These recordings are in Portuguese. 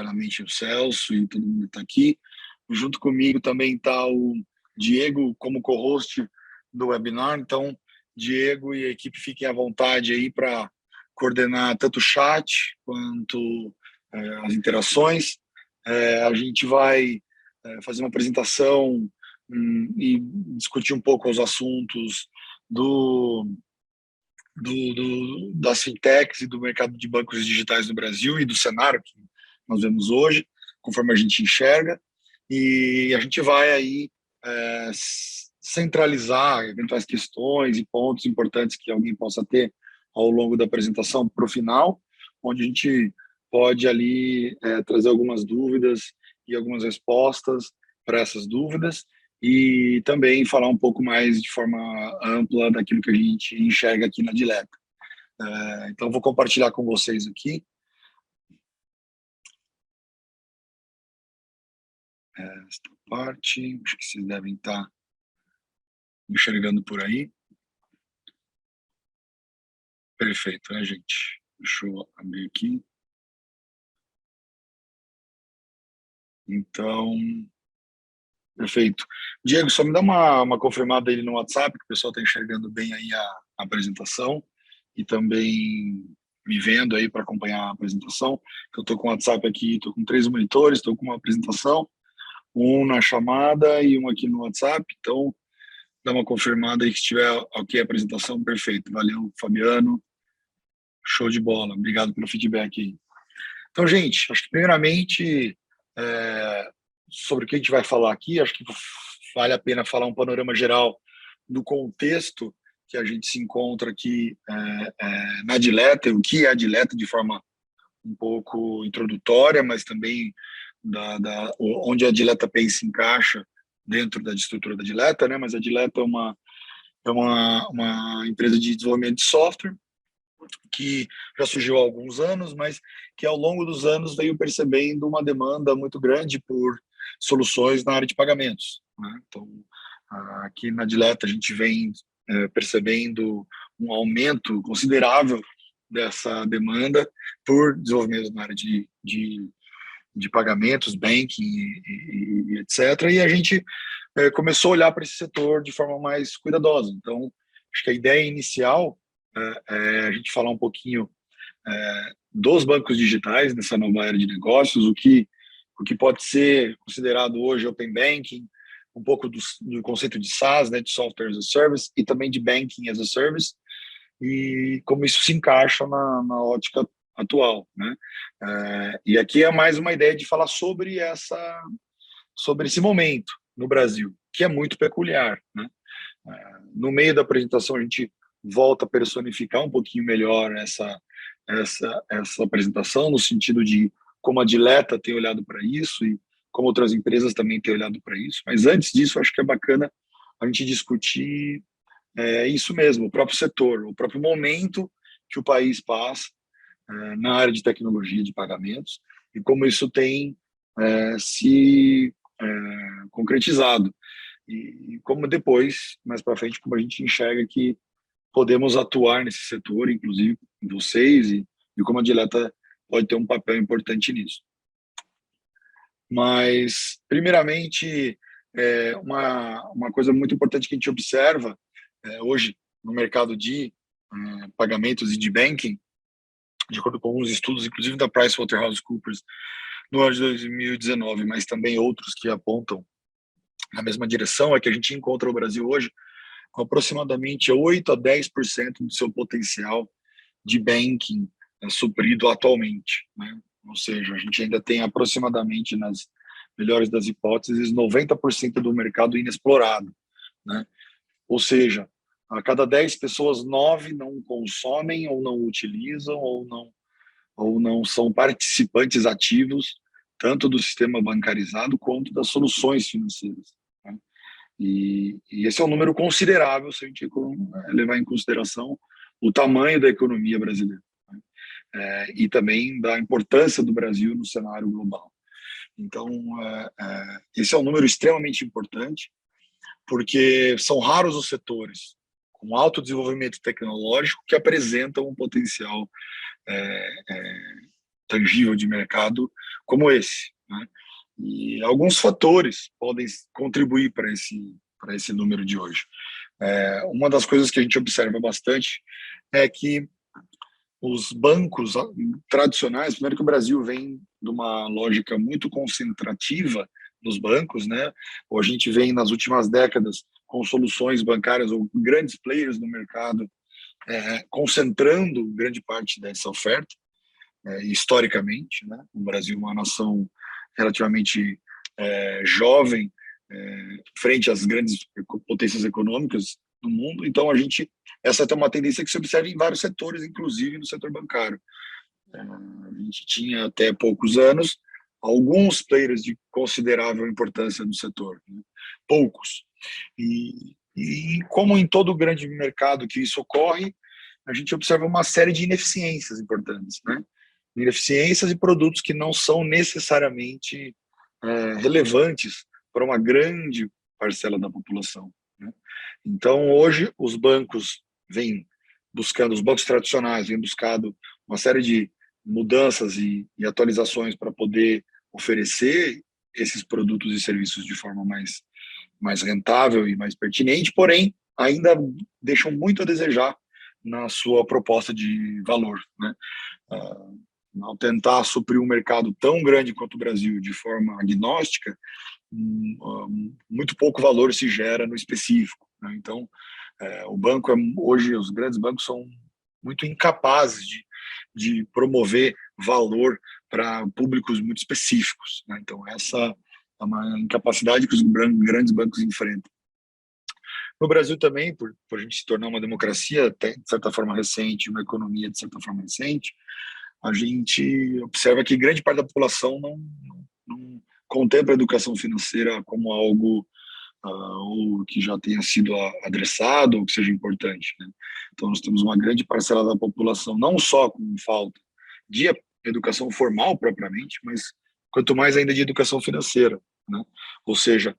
internamente o Celso e todo mundo que está aqui. Junto comigo também está o Diego como co-host do webinar. Então, Diego e a equipe fiquem à vontade aí para coordenar tanto o chat quanto as interações. A gente vai fazer uma apresentação e discutir um pouco os assuntos das fintechs e do mercado de bancos digitais no Brasil e do cenário que nós vemos hoje, conforme a gente enxerga, e a gente vai aí centralizar eventuais questões e pontos importantes que alguém possa ter ao longo da apresentação para o final, onde a gente pode ali trazer algumas dúvidas e algumas respostas para essas dúvidas, e também falar um pouco mais de forma ampla daquilo que a gente enxerga aqui na Dileta. Então, vou compartilhar com vocês aqui. Esta parte, acho que vocês devem estar enxergando por aí. Perfeito, né, gente? Deixa eu abrir aqui. Então, perfeito. Diego, só me dá uma confirmada aí no WhatsApp, que o pessoal está enxergando bem aí a apresentação e também me vendo aí para acompanhar a apresentação. Eu estou com o WhatsApp aqui, estou com 3 monitores, estou com uma apresentação, um na chamada e um aqui no WhatsApp. Então, dá uma confirmada aí que estiver ok a apresentação. Perfeito. Valeu, Fabiano. Show de bola. Obrigado pelo feedback aí. Então, gente, acho que primeiramente sobre o que a gente vai falar aqui, acho que vale a pena falar um panorama geral do contexto que a gente se encontra aqui na Dileta, o que é a Dileta de forma um pouco introdutória, mas também onde a Dileta Pay se encaixa dentro da estrutura da Dileta, né? Mas a Dileta é uma empresa de desenvolvimento de software que já surgiu há alguns anos, mas que ao longo dos anos veio percebendo uma demanda muito grande por soluções na área de pagamentos, né? Então, aqui na Dileta a gente vem percebendo um aumento considerável dessa demanda por desenvolvimento na área de pagamentos, banking e etc. E a gente começou a olhar para esse setor de forma mais cuidadosa. Então, acho que a ideia inicial é a gente falar um pouquinho dos bancos digitais nessa nova era de negócios, o que pode ser considerado hoje Open Banking, um pouco do conceito de SaaS, né, de Software as a Service, e também de Banking as a Service, e como isso se encaixa na ótica atual, né? E aqui é mais uma ideia de falar sobre esse momento no Brasil, que é muito peculiar, né? No meio da apresentação a gente volta a personificar um pouquinho melhor essa apresentação, no sentido de como a Dileta tem olhado para isso e como outras empresas também têm olhado para isso. Mas antes disso, acho que é bacana a gente discutir isso mesmo, o próprio setor, o próprio momento que o país passa na área de tecnologia de pagamentos e como isso tem se concretizado. E como depois, mais para frente, como a gente enxerga que podemos atuar nesse setor, inclusive vocês, e como a Dileta pode ter um papel importante nisso. Mas, primeiramente, uma coisa muito importante que a gente observa hoje no mercado de pagamentos e de banking, de acordo com alguns estudos, inclusive da PricewaterhouseCoopers, no ano de 2019, mas também outros que apontam na mesma direção, é que a gente encontra o Brasil hoje com aproximadamente 8 a 10% do seu potencial de banking suprido atualmente, né? Ou seja, a gente ainda tem aproximadamente, nas melhores das hipóteses, 90% do mercado inexplorado, né? Ou seja, a cada 10 pessoas, 9 não consomem ou não utilizam ou não são participantes ativos tanto do sistema bancarizado quanto das soluções financeiras, né? E esse é um número considerável se a gente levar em consideração o tamanho da economia brasileira, né? E também da importância do Brasil no cenário global. Então, esse é um número extremamente importante, porque são raros os setores com alto desenvolvimento tecnológico que apresentam um potencial tangível de mercado como esse, né? E alguns fatores podem contribuir para esse número de hoje. Uma das coisas que a gente observa bastante é que os bancos tradicionais, primeiro que o Brasil vem de uma lógica muito concentrativa nos bancos, né? Ou a gente vem nas últimas décadas com soluções bancárias ou grandes players no mercado concentrando grande parte dessa oferta, historicamente, né? O Brasil é uma nação relativamente jovem frente às grandes potências econômicas do mundo. Então, essa é uma tendência que se observa em vários setores, inclusive no setor bancário. A gente tinha até poucos anos alguns players de considerável importância no setor, né? Poucos. E como em todo grande mercado que isso ocorre, a gente observa uma série de ineficiências importantes, né? Ineficiências e produtos que não são necessariamente relevantes para uma grande parcela da população, né? Então, hoje, os bancos tradicionais vêm buscando uma série de mudanças e atualizações para poder oferecer esses produtos e serviços de forma mais rentável e mais pertinente, porém, ainda deixam muito a desejar na sua proposta de valor, né? Ao tentar suprir um mercado tão grande quanto o Brasil de forma agnóstica, muito pouco valor se gera no específico, né? Então, hoje os grandes bancos são muito incapazes de promover valor para públicos muito específicos, né? Então, essa é uma incapacidade que os grandes bancos enfrentam. No Brasil também, por a gente se tornar uma democracia, até, de certa forma, recente, uma economia, de certa forma, recente, a gente observa que grande parte da população não contempla a educação financeira como algo ou que já tenha sido adressado ou que seja importante, né? Então, nós temos uma grande parcela da população, não só com falta de educação formal propriamente, mas quanto mais ainda de educação financeira, né? Ou seja,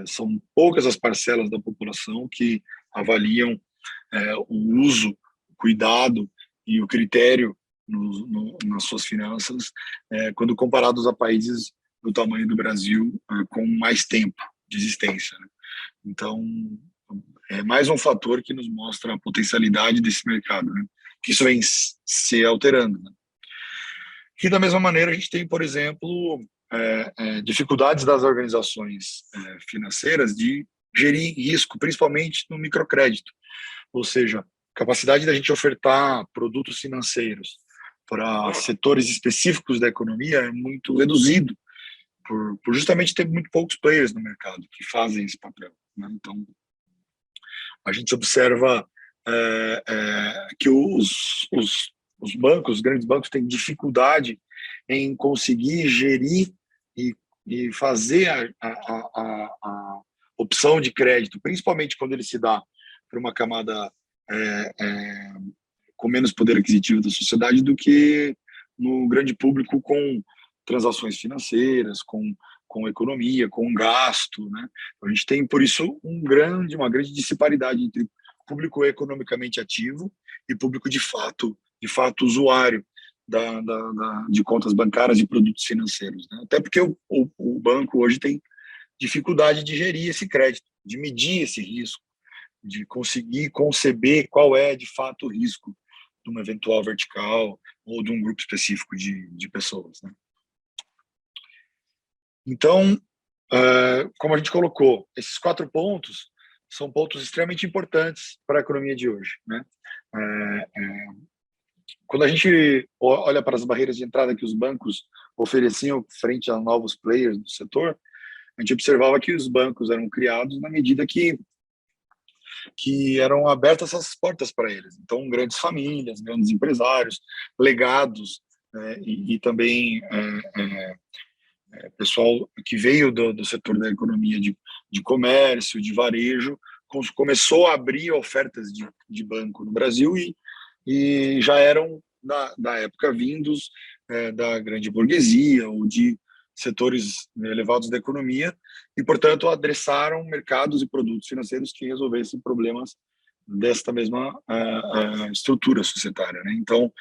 são poucas as parcelas da população que avaliam o uso, o cuidado e o critério nas suas finanças, quando comparados a países do tamanho do Brasil, com mais tempo de existência, né? Então, é mais um fator que nos mostra a potencialidade desse mercado, né? Que isso vem se alterando, né? E da mesma maneira a gente tem, por exemplo, dificuldades das organizações financeiras de gerir risco, principalmente no microcrédito, ou seja, capacidade da gente ofertar produtos financeiros para setores específicos da economia é muito reduzido por justamente ter muito poucos players no mercado que fazem esse papel, né? Então, a gente observa que os bancos, os grandes bancos, têm dificuldade em conseguir gerir e fazer a opção de crédito, principalmente quando ele se dá para uma camada com menos poder aquisitivo da sociedade do que no grande público com transações financeiras, com economia, com gasto, né? A gente tem, por isso, uma grande disparidade entre público economicamente ativo e público de fato usuário de contas bancárias e produtos financeiros, né? Até porque o banco hoje tem dificuldade de gerir esse crédito, de medir esse risco, de conseguir conceber qual é de fato o risco de uma eventual vertical ou de um grupo específico de pessoas, né? Então, como a gente colocou, esses 4 pontos são pontos extremamente importantes para a economia de hoje, né? Quando a gente olha para as barreiras de entrada que os bancos ofereciam frente a novos players do setor, a gente observava que os bancos eram criados na medida que eram abertas essas portas para eles. Então, grandes famílias, grandes empresários, legados, e também pessoal que veio do setor da economia de comércio, de varejo, começou a abrir ofertas de banco no Brasil e já eram, da época, vindos da grande burguesia ou de setores elevados da economia e, portanto, adressaram mercados e produtos financeiros que resolvessem problemas desta mesma estrutura societária, né? Então,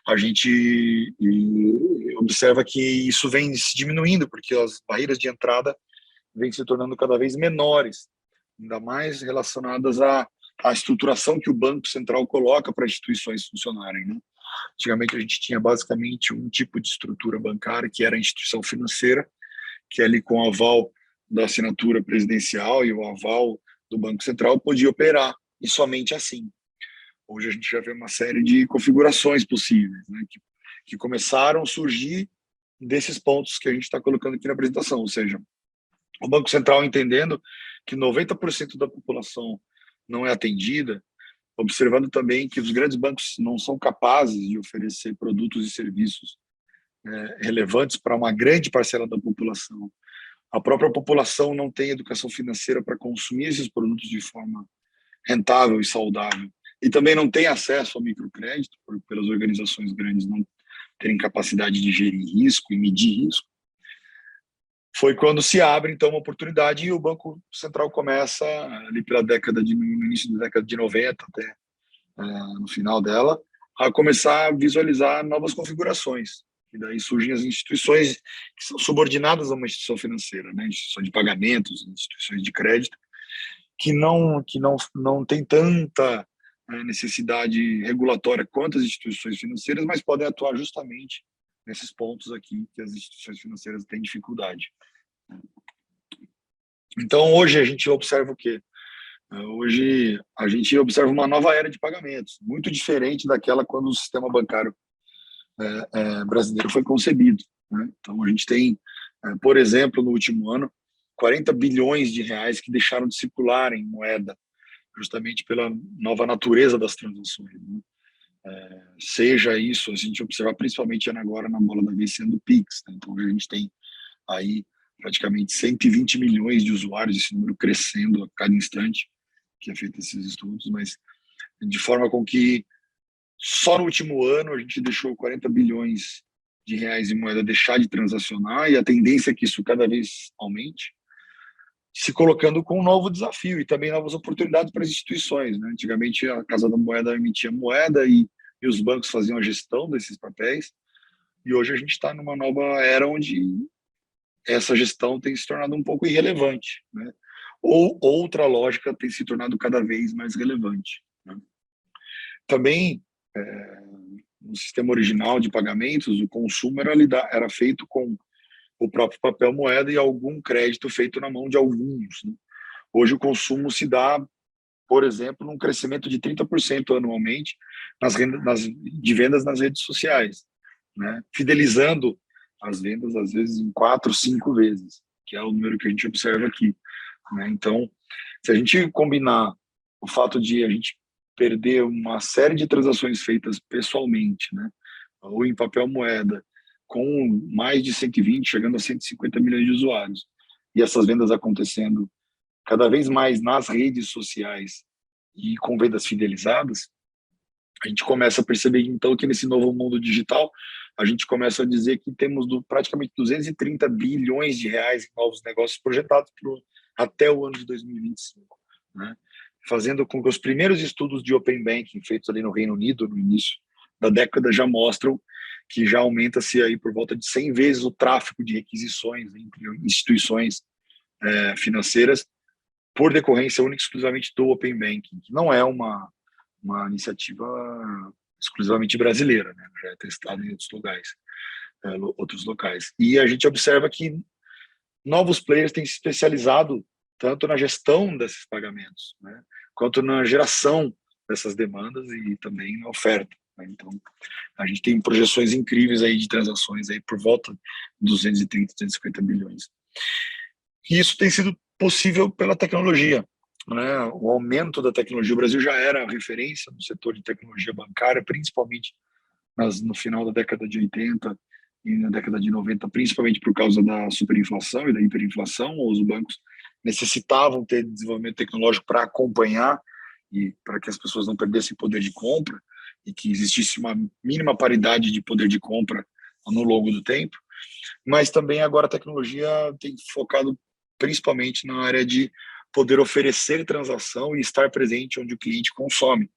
a gente observa que isso vem se diminuindo, porque as barreiras de entrada vêm se tornando cada vez menores, ainda mais relacionadas à estruturação que o Banco Central coloca para instituições funcionarem, né? Antigamente, a gente tinha basicamente um tipo de estrutura bancária, que era a instituição financeira, que ali com o aval da assinatura presidencial e o aval do Banco Central podia operar, e somente assim. Hoje a gente já vê uma série de configurações possíveis, né, que começaram a surgir desses pontos que a gente está colocando aqui na apresentação, ou seja, o Banco Central entendendo que 90% da população não é atendida, observando também que os grandes bancos não são capazes de oferecer produtos e serviços relevantes para uma grande parcela da população. A própria população não tem educação financeira para consumir esses produtos de forma rentável e saudável. E também não tem acesso ao microcrédito, pelas organizações grandes não terem capacidade de gerir risco e medir risco. Foi quando se abre, então, uma oportunidade e o Banco Central começa, ali no início da década de 90 até no final dela, a começar a visualizar novas configurações. E daí surgem as instituições que são subordinadas a uma instituição financeira, né? Instituição de pagamentos, instituições de crédito, que não tem tanta necessidade regulatória quanto as instituições financeiras, mas podem atuar justamente nesses pontos aqui que as instituições financeiras têm dificuldade. Então, hoje a gente observa o quê? Hoje a gente observa uma nova era de pagamentos, muito diferente daquela quando o sistema bancário brasileiro foi concebido, né? Então, a gente tem, por exemplo, no último ano, 40 bilhões de reais que deixaram de circular em moeda, justamente pela nova natureza das transações, né? Seja isso, a gente observar principalmente agora na bola da vez sendo o Pix, né? Então, a gente tem aí praticamente 120 milhões de usuários, esse número crescendo a cada instante que é feito esses estudos, mas de forma com que só no último ano a gente deixou 40 bilhões de reais em moeda deixar de transacionar e a tendência é que isso cada vez aumente, se colocando com um novo desafio e também novas oportunidades para as instituições, né? Antigamente a Casa da Moeda emitia moeda e os bancos faziam a gestão desses papéis, e hoje a gente está numa nova era onde essa gestão tem se tornado um pouco irrelevante, né? Ou outra lógica tem se tornado cada vez mais relevante, né? Também, no sistema original de pagamentos, o consumo era feito com o próprio papel moeda e algum crédito feito na mão de alguns, né? Hoje o consumo se dá, por exemplo, num crescimento de 30% anualmente de vendas nas redes sociais, né? Fidelizando as vendas, às vezes, em 4, 5 vezes, que é o número que a gente observa aqui, né? Então, se a gente combinar o fato de a gente perder uma série de transações feitas pessoalmente, né, ou em papel moeda, com mais de 120, chegando a 150 milhões de usuários, e essas vendas acontecendo cada vez mais nas redes sociais e com vendas fidelizadas, a gente começa a perceber, então, que nesse novo mundo digital, a gente começa a dizer que temos praticamente 230 bilhões de reais em novos negócios projetados até o ano de 2025, né? Fazendo com que os primeiros estudos de Open Banking feitos ali no Reino Unido, no início da década, já mostram que já aumenta-se aí por volta de 100 vezes o tráfego de requisições entre instituições financeiras por decorrência única e exclusivamente do Open Banking, que não é uma iniciativa exclusivamente brasileira, né? Já é testada em outros locais. E a gente observa que novos players têm se especializado tanto na gestão desses pagamentos, né, quanto na geração dessas demandas e também na oferta, né? Então, a gente tem projeções incríveis aí de transações aí por volta de 230, 250 bilhões. E isso tem sido possível pela tecnologia, né? O aumento da tecnologia. O Brasil já era referência no setor de tecnologia bancária, principalmente no final da década de 80 e na década de 90, principalmente por causa da superinflação e da hiperinflação. Os bancos necessitavam ter desenvolvimento tecnológico para acompanhar e para que as pessoas não perdessem poder de compra e que existisse uma mínima paridade de poder de compra no longo do tempo. Mas também agora a tecnologia tem focado principalmente na área de poder oferecer transação e estar presente onde o cliente consome,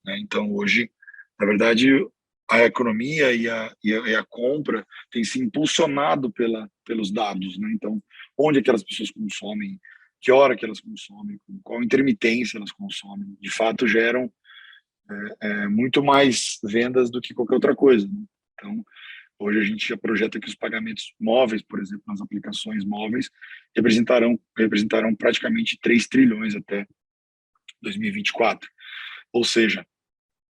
né? Então, hoje, na verdade, a economia e a compra tem se impulsionado pelos dados, né? Então, onde aquelas pessoas consomem, que hora que elas consomem, com qual intermitência elas consomem, de fato geram muito mais vendas do que qualquer outra coisa, né? Então, hoje a gente já projeta que os pagamentos móveis, por exemplo, nas aplicações móveis, representarão praticamente 3 trilhões até 2024. Ou seja,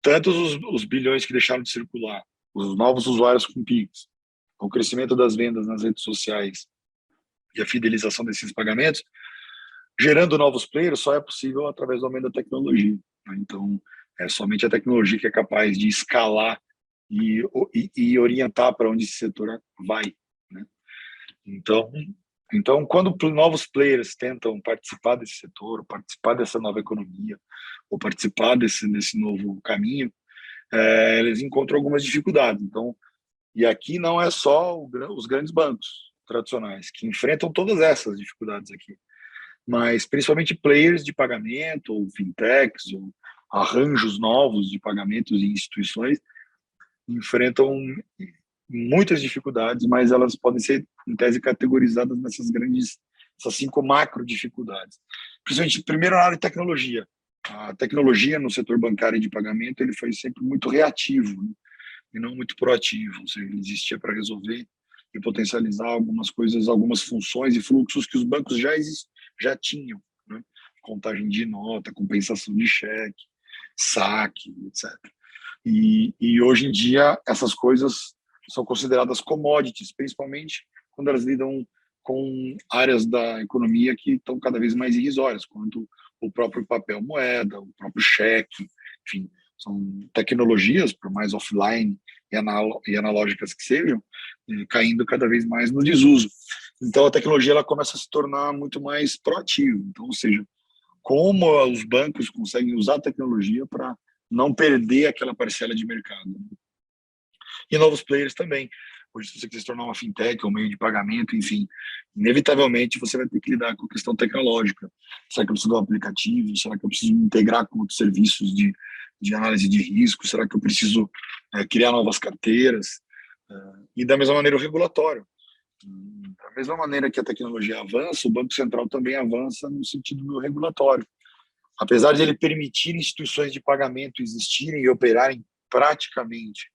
tantos os bilhões que deixaram de circular, os novos usuários com Pix, o crescimento das vendas nas redes sociais e a fidelização desses pagamentos, gerando novos players, só é possível através do aumento da tecnologia, né? Então, é somente a tecnologia que é capaz de escalar e orientar para onde esse setor vai, né? Então, quando novos players tentam participar desse setor, participar dessa nova economia, ou participar desse novo caminho, eles encontram algumas dificuldades. Então, e aqui não é só os grandes bancos tradicionais que enfrentam todas essas dificuldades aqui, mas principalmente players de pagamento, ou fintechs, ou arranjos novos de pagamentos e instituições enfrentam muitas dificuldades, mas elas podem ser, em tese, categorizadas essas 5 macro dificuldades. Principalmente, primeiro, na área de tecnologia. A tecnologia no setor bancário e de pagamento ele foi sempre muito reativo, né? E não muito proativo. Ou seja, ele existia para resolver e potencializar algumas coisas, algumas funções e fluxos que os bancos já tinham, né? Contagem de nota, compensação de cheque, saque, etc. E hoje em dia essas coisas são consideradas commodities, principalmente quando elas lidam com áreas da economia que estão cada vez mais irrisórias, quanto o próprio papel moeda, o próprio cheque, enfim, são tecnologias, por mais offline e analógicas que sejam, caindo cada vez mais no desuso. Então a tecnologia ela começa a se tornar muito mais proativa. Então, ou seja, como os bancos conseguem usar a tecnologia para não perder aquela parcela de mercado, né? E novos players também. Hoje, se você quiser se tornar uma fintech, um meio de pagamento, enfim, inevitavelmente você vai ter que lidar com a questão tecnológica. Será que eu preciso de um aplicativo? Será que eu preciso me integrar com outros serviços de análise de risco? Será que eu preciso criar novas carteiras? E da mesma maneira o regulatório. Da mesma maneira que a tecnologia avança, o Banco Central também avança no sentido do regulatório. Apesar de ele permitir instituições de pagamento existirem e operarem praticamente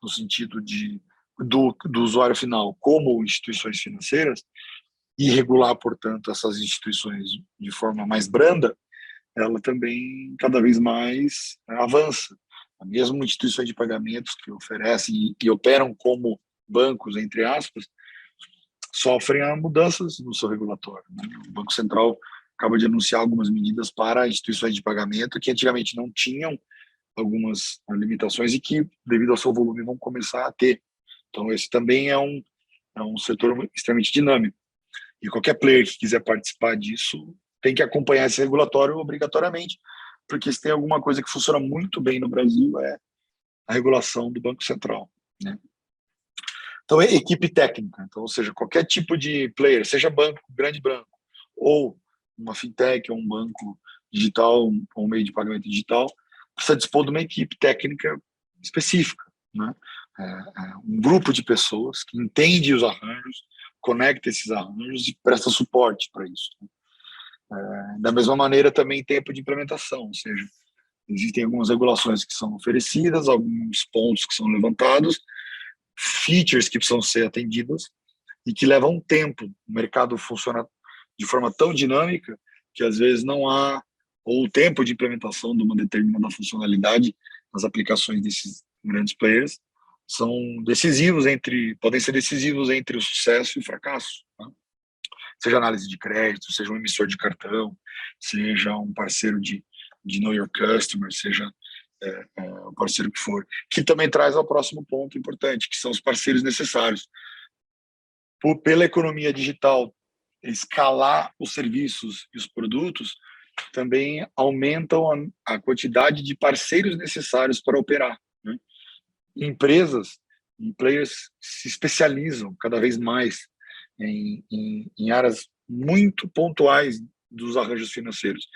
no sentido do usuário final como instituições financeiras, e regular, portanto, essas instituições de forma mais branda, ela também cada vez mais avança. Mesmo instituições de pagamentos que oferecem e operam como bancos, entre aspas, sofrem mudanças no seu regulatório, né? O Banco Central acaba de anunciar algumas medidas para instituições de pagamento que antigamente não tinham algumas limitações e que, devido ao seu volume, vão começar a ter. Então, esse também é um setor extremamente dinâmico. E qualquer player que quiser participar disso tem que acompanhar esse regulatório obrigatoriamente, porque se tem alguma coisa que funciona muito bem no Brasil é a regulação do Banco Central, né? Então, é equipe técnica. Então, ou seja, qualquer tipo de player, seja banco, grande banco, ou uma fintech, ou um banco digital, ou um meio de pagamento digital, precisa dispor de uma equipe técnica específica, né? Um grupo de pessoas que entende os arranjos, conecta esses arranjos e presta suporte para isso. Da mesma maneira, também tempo de implementação, ou seja, existem algumas regulações que são oferecidas, alguns pontos que são levantados, features que precisam ser atendidas e que levam tempo. O mercado funciona de forma tão dinâmica que às vezes não há ou o tempo de implementação de uma determinada funcionalidade nas aplicações desses grandes players podem ser decisivos entre o sucesso e o fracasso, né? Seja análise de crédito, seja um emissor de cartão, seja um parceiro de Know Your Customer, seja o parceiro que for, que também traz ao próximo ponto importante, que são os parceiros necessários. Pela economia digital, escalar os serviços e os produtos também aumentam a quantidade de parceiros necessários para operar, né? Empresas e players se especializam cada vez mais em áreas muito pontuais dos arranjos financeiros.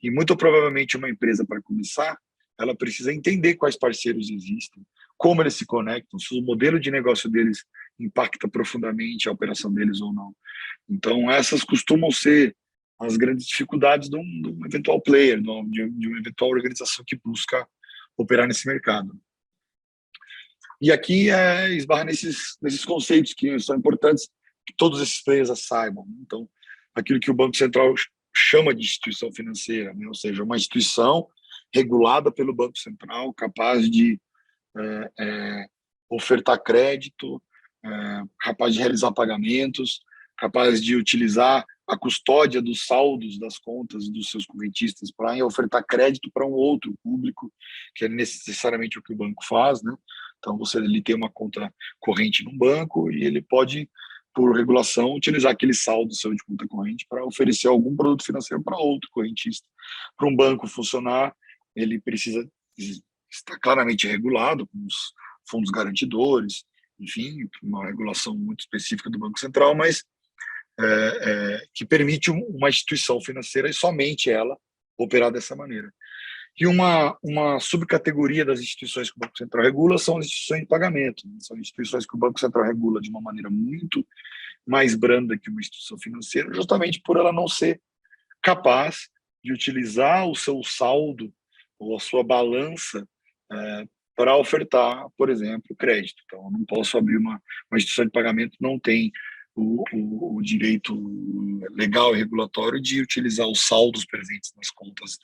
E muito provavelmente uma empresa, para começar, ela precisa entender quais parceiros existem, como eles se conectam, se o modelo de negócio deles impacta profundamente a operação deles ou não. Então, essas costumam ser as grandes dificuldades de um eventual player, de uma eventual organização que busca operar nesse mercado. E aqui esbarra nesses conceitos que são importantes que todos esses players saibam. Então, aquilo que o Banco Central chama de instituição financeira, né? Ou seja, uma instituição regulada pelo Banco Central, capaz de ofertar crédito, capaz de realizar pagamentos, capaz de utilizar a custódia dos saldos das contas dos seus correntistas para ofertar crédito para um outro público, que é necessariamente o que o banco faz, né? Então, ele tem uma conta corrente no banco e ele pode, por regulação, utilizar aquele saldo seu de conta corrente para oferecer algum produto financeiro para outro correntista. Para um banco funcionar, ele precisa estar claramente regulado, com os fundos garantidores, enfim, uma regulação muito específica do Banco Central, mas que permite uma instituição financeira e somente ela operar dessa maneira. E uma subcategoria das instituições que o Banco Central regula são as instituições de pagamento. São instituições que o Banco Central regula de uma maneira muito mais branda que uma instituição financeira, justamente por ela não ser capaz de utilizar o seu saldo ou a sua balança para ofertar, por exemplo, crédito. Então, eu não posso abrir uma instituição de pagamento, não tem o direito legal e regulatório de utilizar os saldos presentes nas contas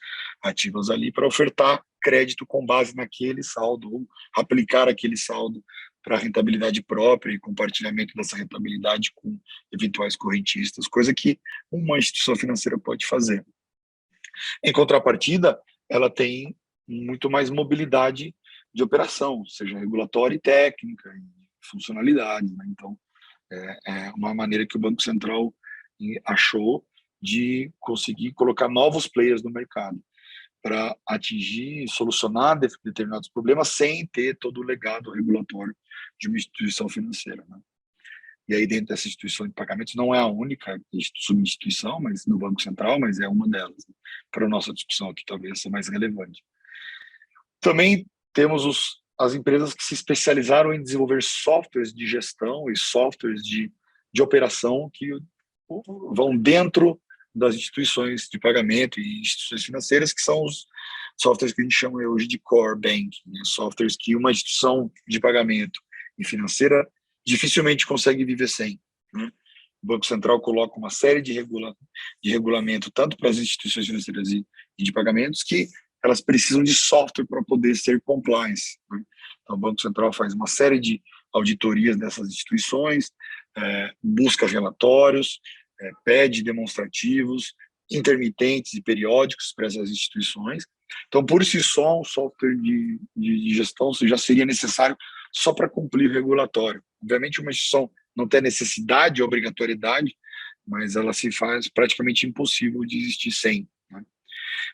ativas ali para ofertar crédito com base naquele saldo, ou aplicar aquele saldo para rentabilidade própria e compartilhamento dessa rentabilidade com eventuais correntistas, coisa que uma instituição financeira pode fazer. Em contrapartida, ela tem muito mais mobilidade de operação, seja regulatória e técnica, e funcionalidade, né? Então, é uma maneira que o Banco Central achou de conseguir colocar novos players no mercado para atingir, solucionar determinados problemas sem ter todo o legado regulatório de uma instituição financeira, né? E aí dentro dessa instituição de pagamentos não é a única subinstituição, mas no Banco Central, mas é uma delas, né? Para a nossa discussão aqui talvez seja mais relevante. Também temos as empresas que se especializaram em desenvolver softwares de gestão e softwares de operação que vão dentro das instituições de pagamento e instituições financeiras, que são os softwares que a gente chama hoje de core banking, né? Softwares que uma instituição de pagamento e financeira dificilmente consegue viver sem, né? O Banco Central coloca uma série de regulamento tanto para as instituições financeiras e de pagamentos que elas precisam de software para poder ser compliance, né? Então, o Banco Central faz uma série de auditorias dessas instituições, busca relatórios, pede demonstrativos intermitentes e periódicos para essas instituições. Então, por si só, um software de gestão já seria necessário só para cumprir o regulatório. Obviamente, uma instituição não tem necessidade, obrigatoriedade, mas ela se faz praticamente impossível de existir sem, né?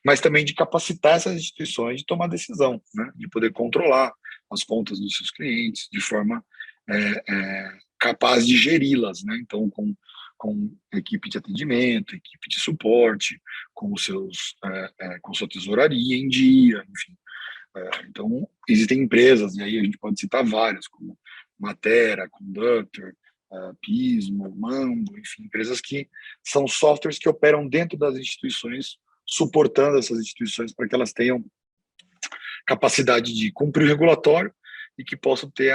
Mas também de capacitar essas instituições de tomar decisão, né? De poder controlar as contas dos seus clientes de forma capaz de geri-las, né? Então, com equipe de atendimento, equipe de suporte, com com sua tesouraria em dia, enfim. Então, existem empresas, e aí a gente pode citar várias, como Matera, Conductor, Pismo, Mambo, enfim, empresas que são softwares que operam dentro das instituições, suportando essas instituições para que elas tenham capacidade de cumprir o regulatório e que possam ter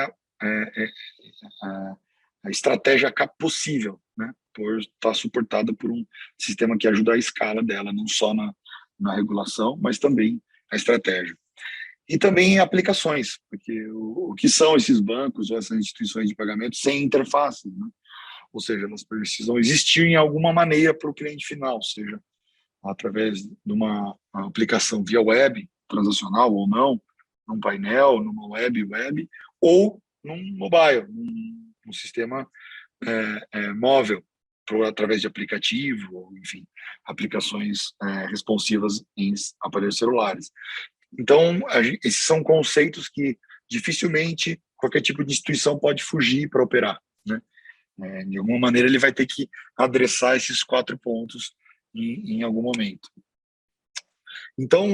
a estratégia possível, né, por estar suportada por um sistema que ajuda a escala dela, não só na regulação, mas também a estratégia. E também aplicações, porque o que são esses bancos ou essas instituições de pagamento sem interface, né? Ou seja, elas precisam existir em alguma maneira para o cliente final, seja através de uma aplicação via web, transacional ou não, num painel, numa web, ou num mobile, num sistema móvel, através de aplicativo, ou, enfim, aplicações responsivas em aparelhos celulares. Então, esses são conceitos que dificilmente qualquer tipo de instituição pode fugir para operar, né? De alguma maneira, ele vai ter que adressar esses 4 pontos em algum momento. Então,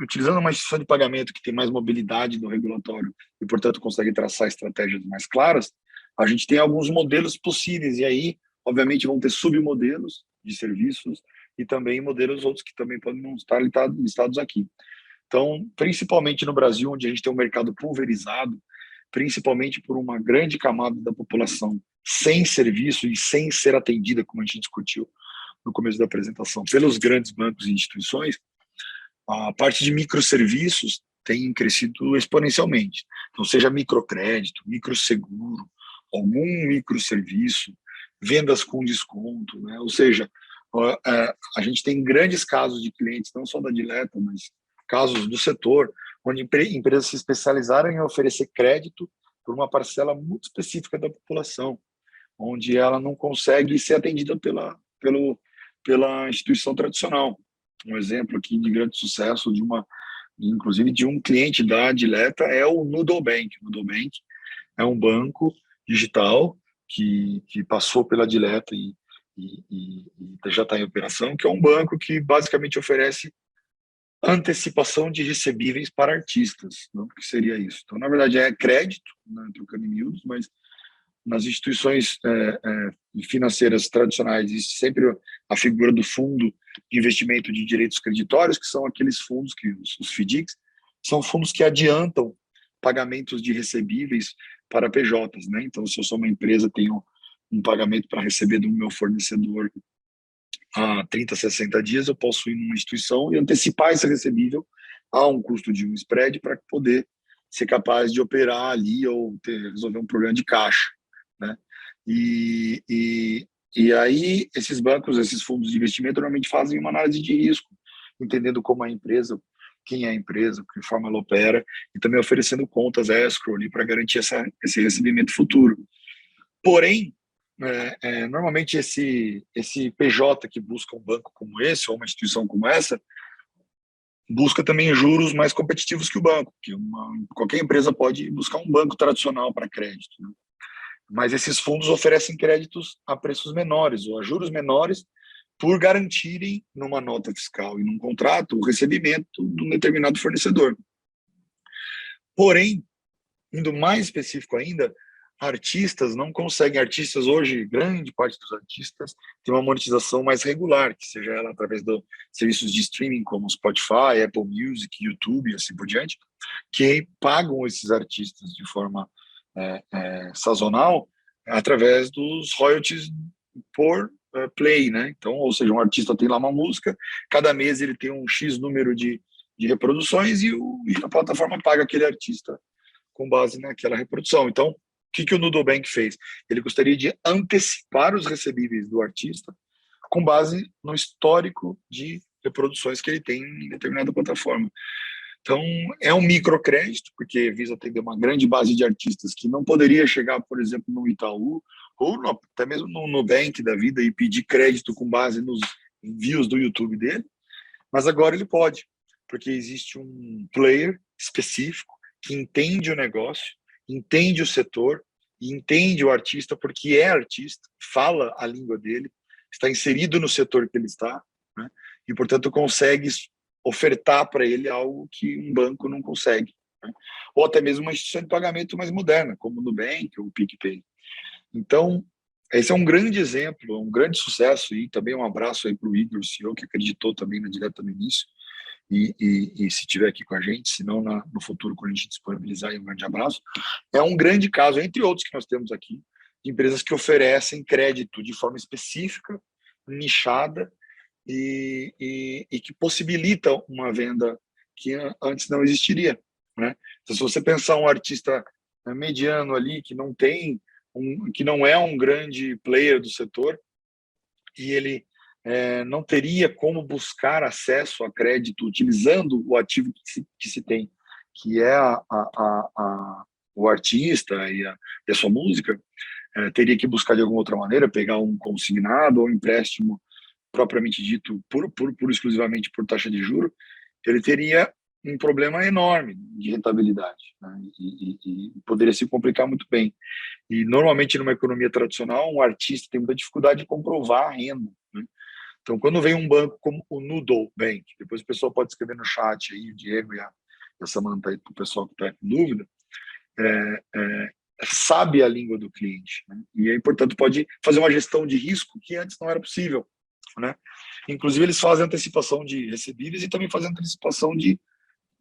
utilizando uma instituição de pagamento que tem mais mobilidade no regulatório e, portanto, consegue traçar estratégias mais claras, a gente tem alguns modelos possíveis, e aí, obviamente, vão ter submodelos de serviços e também modelos outros que também podem não estar listados aqui. Então, principalmente no Brasil, onde a gente tem um mercado pulverizado, principalmente por uma grande camada da população sem serviço e sem ser atendida, como a gente discutiu no começo da apresentação, pelos grandes bancos e instituições, a parte de microserviços tem crescido exponencialmente. Então, seja microcrédito, microseguro, algum microserviço, vendas com desconto, né? Ou seja, a gente tem grandes casos de clientes, não só da Dileta, mas casos do setor, onde empresas se especializaram em oferecer crédito por uma parcela muito específica da população, onde ela não consegue ser atendida pela instituição tradicional. Um exemplo aqui de grande sucesso inclusive de um cliente da Dileta é o Nudobank. O Nudobank é um banco digital que passou pela Dileta e já está em operação, que é um banco que basicamente oferece antecipação de recebíveis para artistas. Não? O que seria isso? Então, na verdade, é crédito, né, trocando em miúdos, mas nas instituições financeiras tradicionais existe sempre a figura do fundo de investimento de direitos creditórios, que são aqueles fundos que os FDICs são fundos que adiantam pagamentos de recebíveis para PJs, né? Então, se eu sou uma empresa, tenho um pagamento para receber do meu fornecedor a 30, 60 dias, eu posso ir numa instituição e antecipar esse recebível a um custo de um spread para poder ser capaz de operar ali ou resolver um problema de caixa, né? E aí esses bancos, esses fundos de investimento normalmente fazem uma análise de risco, entendendo como a empresa, quem é a empresa, que forma ela opera, e também oferecendo contas escrow ali para garantir esse recebimento futuro. Porém, normalmente esse PJ que busca um banco como esse ou uma instituição como essa busca também juros mais competitivos que o banco, que qualquer empresa pode buscar um banco tradicional para crédito, né? Mas esses fundos oferecem créditos a preços menores ou a juros menores por garantirem numa nota fiscal e num contrato o recebimento de um determinado fornecedor. Porém, indo mais específico ainda, artistas não conseguem. Artistas hoje, grande parte dos artistas tem uma monetização mais regular, que seja ela através de serviços de streaming como Spotify, Apple Music, YouTube e assim por diante, que pagam esses artistas de forma sazonal através dos royalties por play, né? Então, ou seja, um artista tem lá uma música, cada mês ele tem um X número de reproduções e a plataforma paga aquele artista com base naquela reprodução. Então, o que o Nudobank fez? Ele gostaria de antecipar os recebíveis do artista com base no histórico de reproduções que ele tem em determinada plataforma. Então, é um microcrédito, porque visa atender uma grande base de artistas que não poderia chegar, por exemplo, no Itaú, ou até mesmo no Nubank da vida e pedir crédito com base nos views do YouTube dele, mas agora ele pode, porque existe um player específico que entende o negócio, entende o setor, e entende o artista porque é artista, fala a língua dele, está inserido no setor que ele está, né? E, portanto, consegue ofertar para ele algo que um banco não consegue, né? Ou até mesmo uma instituição de pagamento mais moderna, como o Nubank ou o PicPay. Então, esse é um grande exemplo, um grande sucesso, e também um abraço aí para o Igor, CEO, que acreditou também na Dileta no início, e se estiver aqui com a gente, se não no futuro, quando a gente disponibilizar, um grande abraço. É um grande caso, entre outros que nós temos aqui, de empresas que oferecem crédito de forma específica, nichada, e que possibilitam uma venda que antes não existiria, né? Então, se você pensar um artista mediano ali, que não tem, que não é um grande player do setor, e ele não teria como buscar acesso a crédito utilizando o ativo que se tem, que é o artista e a sua música, teria que buscar de alguma outra maneira, pegar um consignado ou um empréstimo propriamente dito, exclusivamente por taxa de juro, ele teria um problema enorme de rentabilidade, né? E poderia se complicar muito bem. E normalmente numa economia tradicional, um artista tem muita dificuldade de comprovar a renda, né? Então, quando vem um banco como o Noodle Bank, depois o pessoal pode escrever no chat aí, o Diego e a Samantha aí, para o pessoal que está com dúvida, é, é, sabe a língua do cliente, né? E aí, portanto, pode fazer uma gestão de risco que antes não era possível, né? Inclusive, eles fazem antecipação de recebíveis e também fazem antecipação de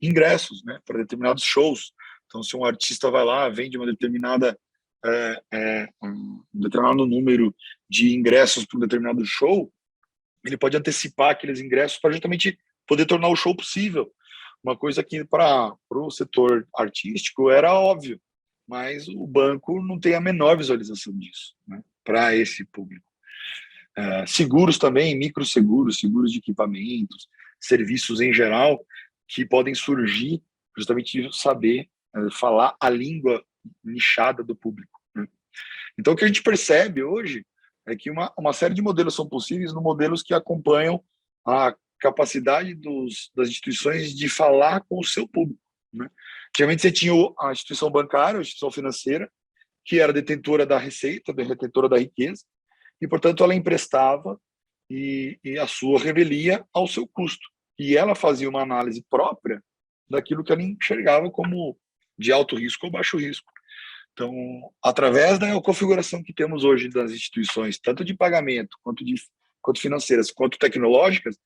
ingressos, né, para determinados shows. Então, se um artista vai lá, vende uma determinada um determinado número de ingressos para um determinado show, ele pode antecipar aqueles ingressos para justamente poder tornar o show possível. Uma coisa que para o setor artístico era óbvio, mas o banco não tem a menor visualização disso, né, para esse público. Seguros também, microseguros, seguros de equipamentos, serviços em geral, que podem surgir justamente de saber falar a língua nichada do público, né? Então, o que a gente percebe hoje é que uma série de modelos são possíveis, no modelos que acompanham a capacidade das instituições de falar com o seu público, né? Antigamente você tinha a instituição bancária, a instituição financeira, que era detentora da receita, detentora da riqueza, e, portanto, ela emprestava e a sua revelia ao seu custo. E ela fazia uma análise própria daquilo que ela enxergava como de alto risco ou baixo risco. Então, através da configuração que temos hoje das instituições, tanto de pagamento, quanto financeiras, quanto tecnológicas,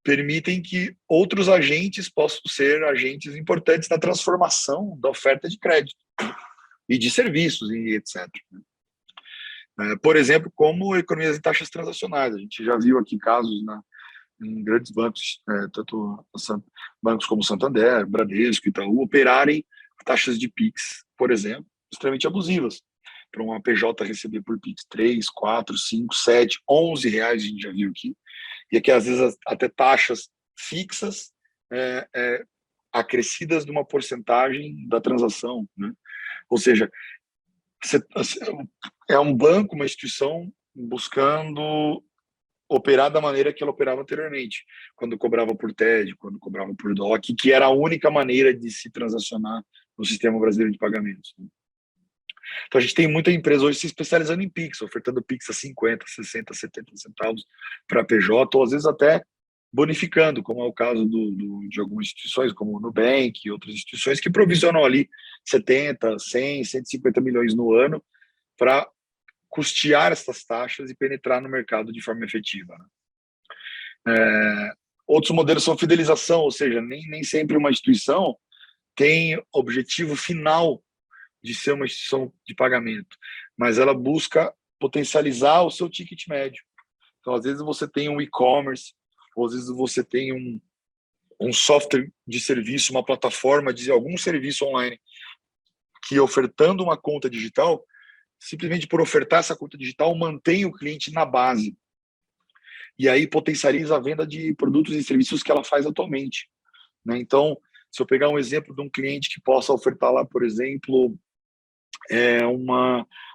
permitem que outros agentes possam ser agentes importantes na transformação da oferta de crédito e de serviços e etc. Por exemplo, como economias em taxas transacionais. A gente já viu aqui casos em grandes bancos, tanto bancos como Santander, Bradesco, Itaú, operarem taxas de PIX, por exemplo, extremamente abusivas. Para uma PJ receber por PIX 3, 4, 5, 7, 11 reais, a gente já viu aqui. E aqui, às vezes, até taxas fixas acrescidas de uma porcentagem da transação, né? Ou seja, é um banco, uma instituição buscando operar da maneira que ela operava anteriormente, quando cobrava por TED, quando cobrava por DOC, que era a única maneira de se transacionar no sistema brasileiro de pagamentos. Então a gente tem muita empresa hoje se especializando em Pix, ofertando Pix a 50, 60, 70 centavos para PJ, ou às vezes até bonificando, como é o caso de algumas instituições, como o Nubank e outras instituições, que provisionam ali 70, 100, 150 milhões no ano para custear essas taxas e penetrar no mercado de forma efetiva, né? Outros modelos são fidelização, ou seja, nem sempre uma instituição tem objetivo final de ser uma instituição de pagamento, mas ela busca potencializar o seu ticket médio. Então, às vezes você tem um e-commerce, ou às vezes você tem um software de serviço, uma plataforma de algum serviço online que, ofertando uma conta digital, simplesmente por ofertar essa conta digital, mantém o cliente na base. E aí potencializa a venda de produtos e serviços que ela faz atualmente, né? Então, se eu pegar um exemplo de um cliente que possa ofertar lá, por exemplo,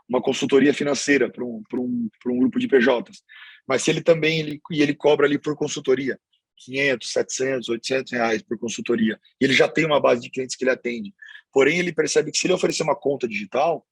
uma consultoria financeira para um grupo de PJs, mas se ele também ele cobra ali por consultoria 500, 700, 800 reais por consultoria, e ele já tem uma base de clientes que ele atende, porém ele percebe que se ele oferecer uma conta digital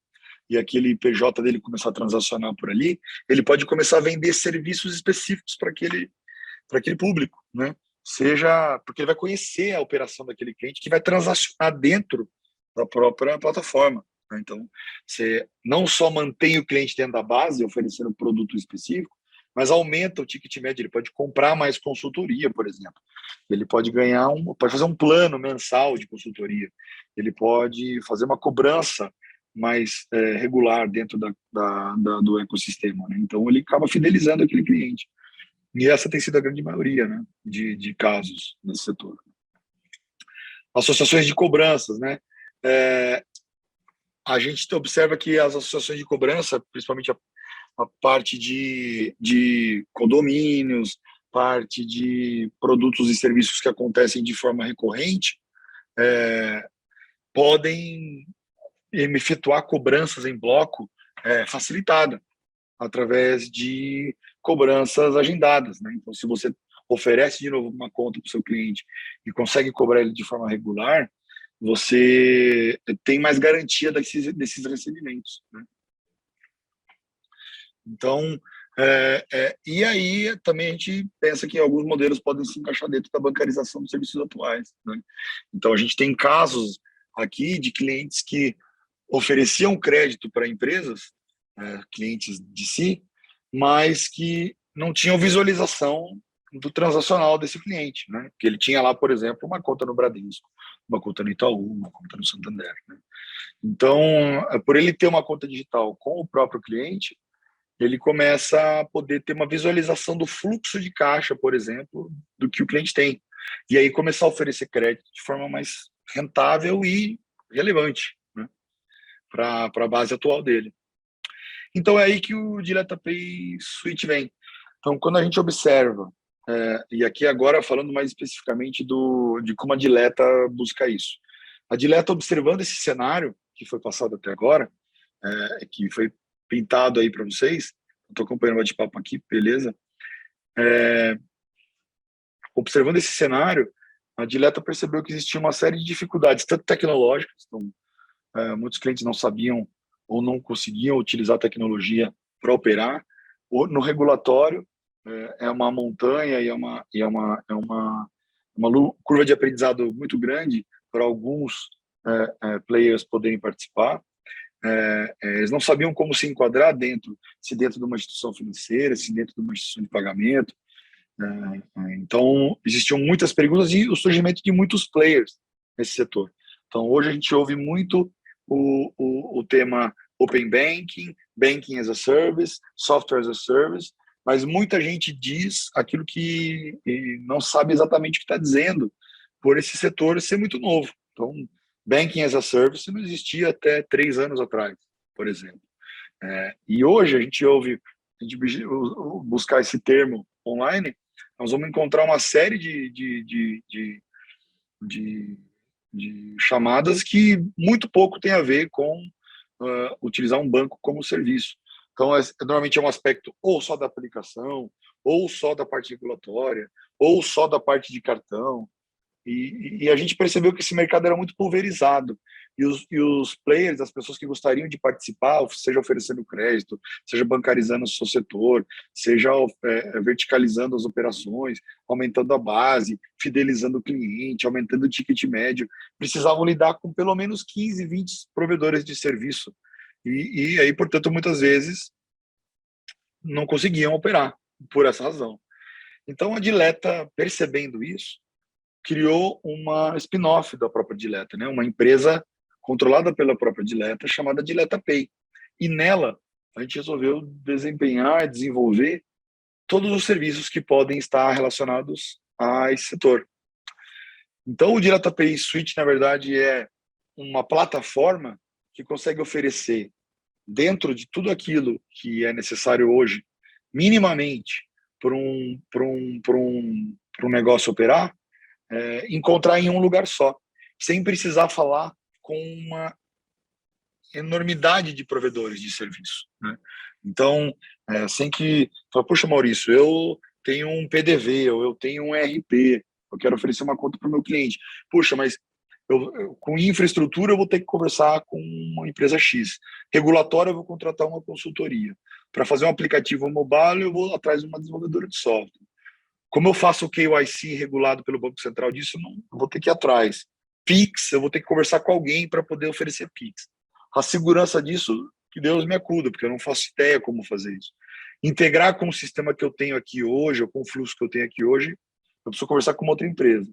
e aquele PJ dele começar a transacionar por ali, ele pode começar a vender serviços específicos para aquele público, né? Seja porque ele vai conhecer a operação daquele cliente que vai transacionar dentro da própria plataforma, né? Então, você não só mantém o cliente dentro da base, oferecendo um produto específico, mas aumenta o ticket médio. Ele pode comprar mais consultoria, por exemplo. Ele pode pode fazer um plano mensal de consultoria. Ele pode fazer uma cobrança mais regular dentro do ecossistema, né? Então, ele acaba fidelizando aquele cliente. E essa tem sido a grande maioria, né, de casos nesse setor. Associações de cobranças, né? A gente observa que as associações de cobrança, principalmente a parte de condomínios, parte de produtos e serviços que acontecem de forma recorrente, podem efetuar cobranças em bloco facilitada, através de cobranças agendadas, né? Então, se você oferece de novo uma conta para o seu cliente e consegue cobrar ele de forma regular, você tem mais garantia desses recebimentos, né? Então, E aí também a gente pensa que alguns modelos podem se encaixar dentro da bancarização dos serviços atuais, né? Então a gente tem casos aqui de clientes que ofereciam crédito para empresas, clientes de si, mas que não tinham visualização do transacional desse cliente, né? Que ele tinha lá, por exemplo, uma conta no Bradesco, uma conta no Itaú, uma conta no Santander, né? Então, por ele ter uma conta digital com o próprio cliente, ele começa a poder ter uma visualização do fluxo de caixa, por exemplo, do que o cliente tem. E aí começar a oferecer crédito de forma mais rentável e relevante, né, para a base atual dele. Então é aí que o DiletaPay Suite vem. Então, quando a gente observa, e aqui agora falando mais especificamente de como a Dileta busca isso. A Dileta, observando esse cenário que foi passado até agora, que foi pintado aí para vocês, estou acompanhando o bate-papo aqui, beleza? Observando esse cenário, a Dileta percebeu que existia uma série de dificuldades, tanto tecnológicas, então, muitos clientes não sabiam ou não conseguiam utilizar a tecnologia para operar, ou no regulatório, é uma montanha e uma curva de aprendizado muito grande para alguns players poderem participar. Eles não sabiam como se enquadrar se dentro de uma instituição financeira, se dentro de uma instituição de pagamento. Então, existiam muitas perguntas e o surgimento de muitos players nesse setor. Então, hoje a gente ouve muito o tema Open Banking, Banking as a Service, Software as a Service, mas muita gente diz aquilo que não sabe exatamente o que está dizendo, por esse setor ser muito novo. Então, Banking as a Service não existia até 3 anos atrás, por exemplo. E hoje a gente buscar esse termo online, nós vamos encontrar uma série de chamadas que muito pouco tem a ver com utilizar um banco como serviço. Então, normalmente é um aspecto ou só da aplicação, ou só da parte regulatória, ou só da parte de cartão. E a gente percebeu que esse mercado era muito pulverizado. E os players, as pessoas que gostariam de participar, seja oferecendo crédito, seja bancarizando o seu setor, seja verticalizando as operações, aumentando a base, fidelizando o cliente, aumentando o ticket médio, precisavam lidar com pelo menos 15, 20 provedores de serviço. E aí, portanto, muitas vezes não conseguiam operar por essa razão. Então, a Dileta, percebendo isso, criou uma spin-off da própria Dileta, né? Uma empresa controlada pela própria Dileta, chamada Dileta Pay. E nela, a gente resolveu desenvolver todos os serviços que podem estar relacionados a esse setor. Então, o Dileta Pay Suite, na verdade, é uma plataforma que consegue oferecer, dentro de tudo aquilo que é necessário hoje, minimamente, para um negócio operar, encontrar em um lugar só, sem precisar falar com uma enormidade de provedores de serviço, né? Então, sem que fala, puxa, Maurício, eu tenho um PDV, ou eu tenho um RP, eu quero oferecer uma conta para o meu cliente. Puxa, mas com infraestrutura eu vou ter que conversar com uma empresa X. Regulatório eu vou contratar uma consultoria. Para fazer um aplicativo mobile eu vou atrás de uma desenvolvedora de software. Como eu faço o KYC regulado pelo Banco Central disso, não vou ter que ir atrás. Pix, eu vou ter que conversar com alguém para poder oferecer Pix. A segurança disso, que Deus me acuda, porque eu não faço ideia como fazer isso. Integrar com o sistema que eu tenho aqui hoje, ou com o fluxo que eu tenho aqui hoje, eu preciso conversar com uma outra empresa.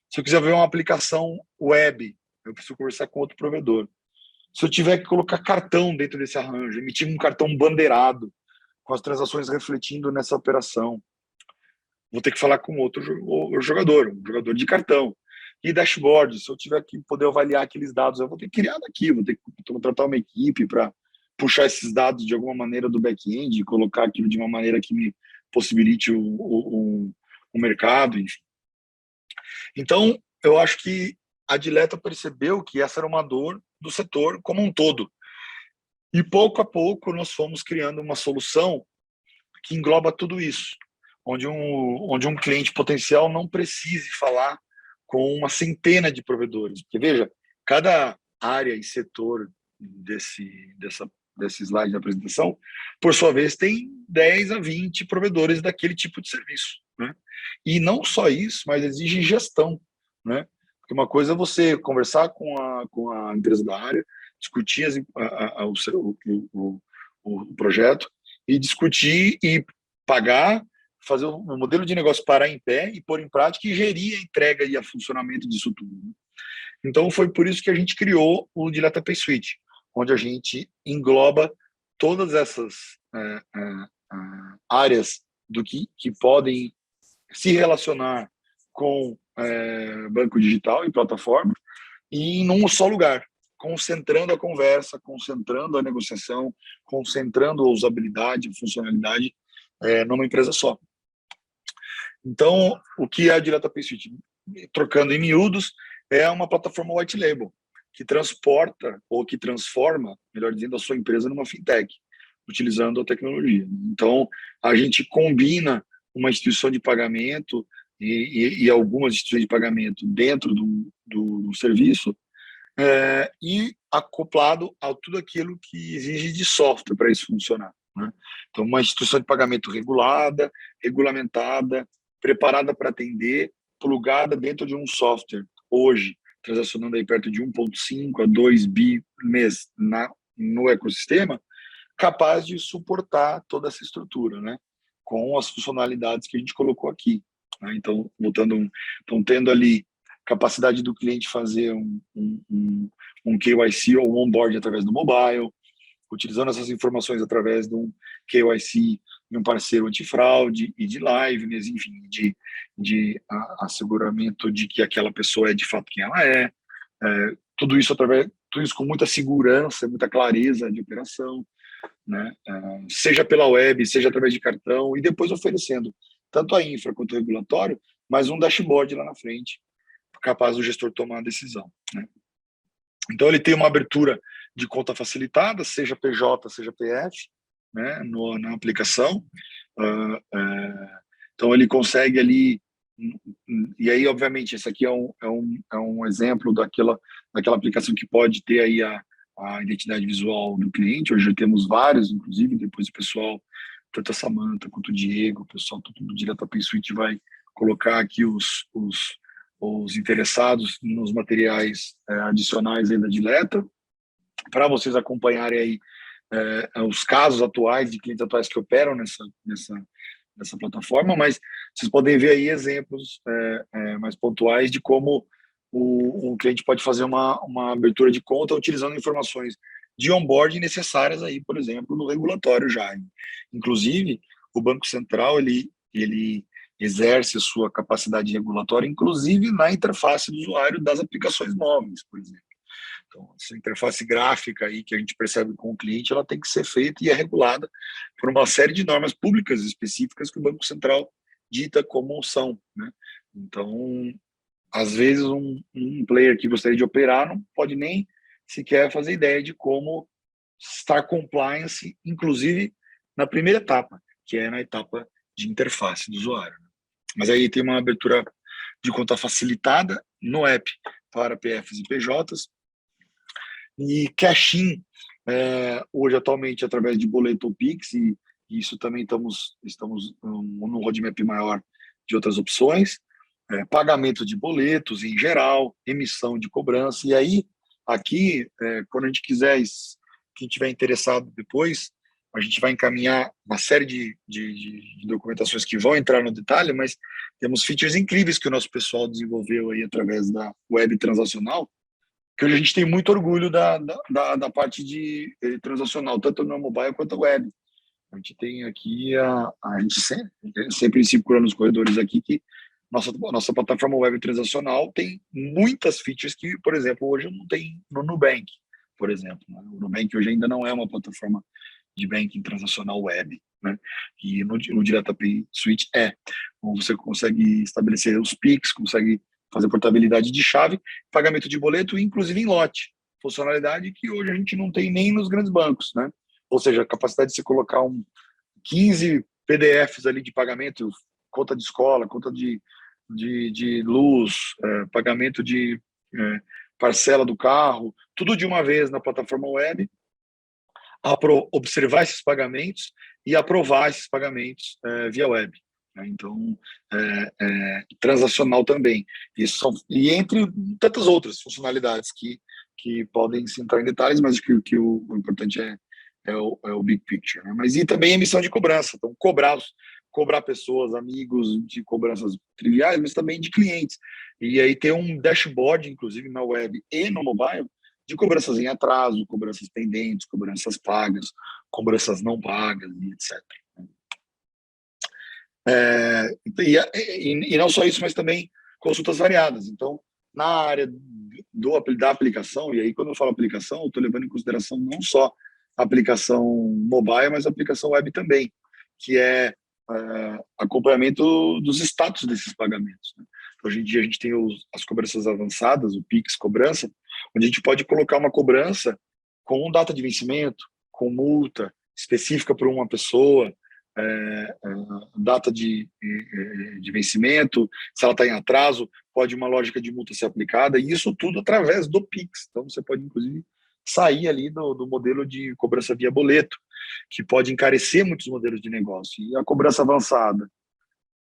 Se eu quiser ver uma aplicação web, eu preciso conversar com outro provedor. Se eu tiver que colocar cartão dentro desse arranjo, emitir um cartão bandeirado, com as transações refletindo nessa operação, vou ter que falar com outro jogador, um jogador de cartão. E dashboard, se eu tiver que poder avaliar aqueles dados, eu vou ter que criar daqui, vou ter que contratar uma equipe para puxar esses dados de alguma maneira do back-end e colocar aquilo de uma maneira que me possibilite o mercado, enfim. Então, eu acho que a Dileta percebeu que essa era uma dor do setor como um todo. E pouco a pouco nós fomos criando uma solução que engloba tudo isso, onde um cliente potencial não precise falar com uma centena de provedores. Porque, veja, cada área e setor desse slide da apresentação, por sua vez, tem 10 a 20 provedores daquele tipo de serviço, né? E não só isso, mas exige gestão, né? Porque uma coisa é você conversar com a empresa da área, discutir o projeto e discutir e pagar, fazer o modelo de negócio parar em pé e pôr em prática e gerir a entrega e o funcionamento disso tudo, né? Então, foi por isso que a gente criou o Dilata Pay Suite, onde a gente engloba todas essas áreas do que podem se relacionar com banco digital e plataforma, e em um só lugar, concentrando a conversa, concentrando a negociação, concentrando a usabilidade, a funcionalidade numa empresa só. Então, o que é a Dilata Pay Suite? Trocando em miúdos, é uma plataforma white label, que transporta ou que transforma, melhor dizendo, a sua empresa numa fintech, utilizando a tecnologia. Então, a gente combina uma instituição de pagamento e algumas instituições de pagamento dentro do serviço, e acoplado a tudo aquilo que exige de software para isso funcionar, né? Então, uma instituição de pagamento regulada, regulamentada, preparada para atender, plugada dentro de um software, hoje, transacionando aí perto de 1,5 a 2 bi mês no ecossistema, capaz de suportar toda essa estrutura, né? Com as funcionalidades que a gente colocou aqui, né? Então, tendo ali capacidade do cliente fazer um KYC ou um onboard através do mobile, utilizando essas informações através de um KYC de um parceiro antifraude e de liveness, enfim, de asseguramento de que aquela pessoa é de fato quem ela é, tudo isso com muita segurança, muita clareza de operação, né? Seja pela web, seja através de cartão, e depois oferecendo tanto a infra quanto o regulatório, mas um dashboard lá na frente, capaz do gestor tomar a decisão, né? Então, ele tem uma abertura de conta facilitada, seja PJ, seja PF, né, na aplicação. Então, ele consegue ali... E aí, obviamente, esse aqui é um exemplo daquela aplicação que pode ter aí a identidade visual do cliente. Hoje já temos vários, inclusive, depois o pessoal, tanto a Samanta quanto o Diego, o pessoal do Dilata Pay Suite vai colocar aqui os interessados nos materiais adicionais aí da Dileta, para vocês acompanharem aí os casos atuais de clientes atuais que operam nessa plataforma, mas vocês podem ver aí exemplos mais pontuais de como o cliente pode fazer uma abertura de conta utilizando informações de onboarding necessárias aí, por exemplo, no regulatório já. Inclusive, o Banco Central, ele exerce a sua capacidade regulatória, inclusive na interface do usuário das aplicações móveis, por exemplo. Então, essa interface gráfica aí que a gente percebe com o cliente, ela tem que ser feita e é regulada por uma série de normas públicas específicas que o Banco Central dita como são, né? Então, às vezes, um player que gostaria de operar não pode nem sequer fazer ideia de como estar compliance, inclusive na primeira etapa, que é na etapa de interface do usuário. Mas aí tem uma abertura de conta facilitada no app para PFs e PJs, e cash-in, hoje atualmente através de boleto ou Pix, e isso também estamos num roadmap maior de outras opções, pagamento de boletos em geral, emissão de cobrança, e aí aqui, quando a gente quiser, quem tiver interessado depois, a gente vai encaminhar uma série de documentações que vão entrar no detalhe, mas temos features incríveis que o nosso pessoal desenvolveu aí através da web transacional, que hoje a gente tem muito orgulho da parte de transacional, tanto no mobile quanto no web. A gente tem aqui, a gente sempre circula nos corredores aqui que nossa plataforma web transacional tem muitas features que, por exemplo, hoje não tem no Nubank, por exemplo, né? O Nubank hoje ainda não é uma plataforma de banking transacional web, né? E no Dilata Pay Suite você consegue estabelecer os PIX, consegue fazer portabilidade de chave, pagamento de boleto, inclusive em lote, funcionalidade que hoje a gente não tem nem nos grandes bancos, né? Ou seja, a capacidade de se colocar 15 PDFs ali de pagamento, conta de escola, conta de luz, pagamento de parcela do carro, tudo de uma vez na plataforma web, observar esses pagamentos e aprovar esses pagamentos via web. Né? Então, transacional também. E entre tantas outras funcionalidades que podem se entrar em detalhes, mas que o importante é o big picture. Né? Mas e também emissão de cobrança. Então, cobrar pessoas, amigos de cobranças triviais, mas também de clientes. E aí ter um dashboard, inclusive na web e no mobile, de cobranças em atraso, cobranças pendentes, cobranças pagas, cobranças não pagas, e etc. E não só isso, mas também consultas variadas. Então, na área da aplicação, e aí quando eu falo aplicação, eu estou levando em consideração não só a aplicação mobile, mas a aplicação web também, que é acompanhamento dos status desses pagamentos. Né? Hoje em dia a gente tem as cobranças avançadas, o Pix cobrança, onde a gente pode colocar uma cobrança com data de vencimento, com multa específica para uma pessoa, data de vencimento, se ela está em atraso, pode uma lógica de multa ser aplicada, e isso tudo através do Pix. Então, você pode, inclusive, sair ali do modelo de cobrança via boleto, que pode encarecer muitos modelos de negócio. E a cobrança avançada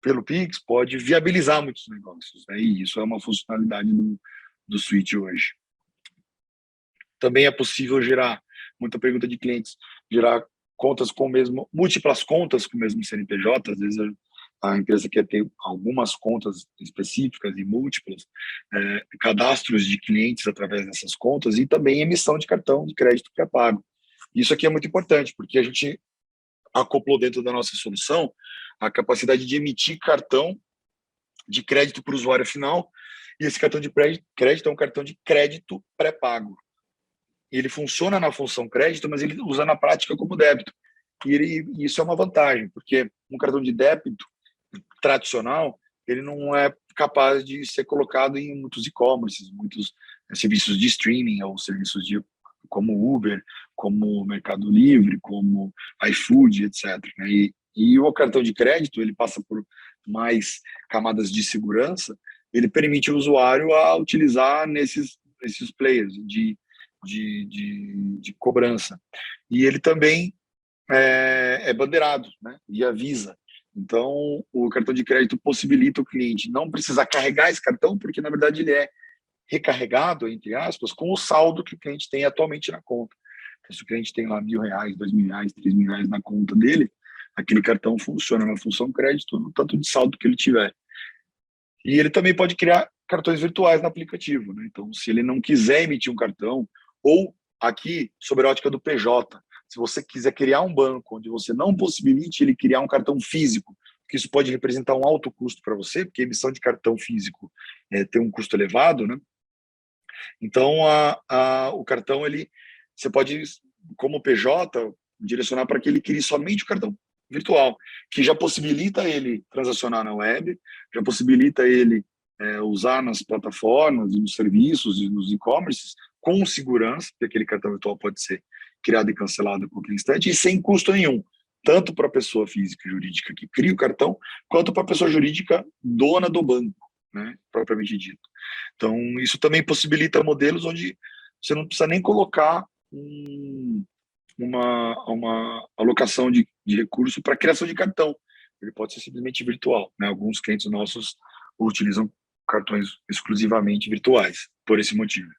pelo Pix pode viabilizar muitos negócios. Né? E isso é uma funcionalidade do Switch hoje. Também é possível gerar, muita pergunta de clientes, gerar contas com o mesmo, múltiplas contas com o mesmo CNPJ, às vezes a empresa quer ter algumas contas específicas e múltiplas, cadastros de clientes através dessas contas e também emissão de cartão de crédito pré-pago. Isso aqui é muito importante, porque a gente acoplou dentro da nossa solução a capacidade de emitir cartão de crédito para o usuário final, e esse cartão de crédito é um cartão de crédito pré-pago. Ele funciona na função crédito, mas ele usa na prática como débito. E isso é uma vantagem, porque um cartão de débito tradicional, ele não é capaz de ser colocado em muitos e-commerces, muitos serviços de streaming ou serviços como Uber, como Mercado Livre, como iFood, etc. Né? E o cartão de crédito, ele passa por mais camadas de segurança, ele permite o usuário a utilizar esses players de cobrança. E ele também é bandeirado, né? E avisa. Então, o cartão de crédito possibilita o cliente não precisar carregar esse cartão, porque, na verdade, ele é recarregado, entre aspas, com o saldo que o cliente tem atualmente na conta. Então, se o cliente tem lá R$1.000, R$2.000, R$3.000 na conta dele, aquele cartão funciona na função crédito no tanto de saldo que ele tiver. E ele também pode criar cartões virtuais no aplicativo. Né? Então, se ele não quiser emitir um cartão, ou aqui, sobre a ótica do PJ, se você quiser criar um banco onde você não possibilite ele criar um cartão físico, porque isso pode representar um alto custo para você, porque a emissão de cartão físico tem um custo elevado, né? Então, o cartão, você pode, como PJ, direcionar para que ele crie somente o cartão virtual, que já possibilita ele transacionar na web, já possibilita ele usar nas plataformas, nos serviços e nos e-commerces com segurança, porque aquele cartão virtual pode ser criado e cancelado a qualquer instante e sem custo nenhum, tanto para a pessoa física e jurídica que cria o cartão, quanto para a pessoa jurídica dona do banco, né, propriamente dito. Então, isso também possibilita modelos onde você não precisa nem colocar uma alocação de recurso para criação de cartão. Ele pode ser simplesmente virtual. Né? Alguns clientes nossos utilizam cartões exclusivamente virtuais, por esse motivo.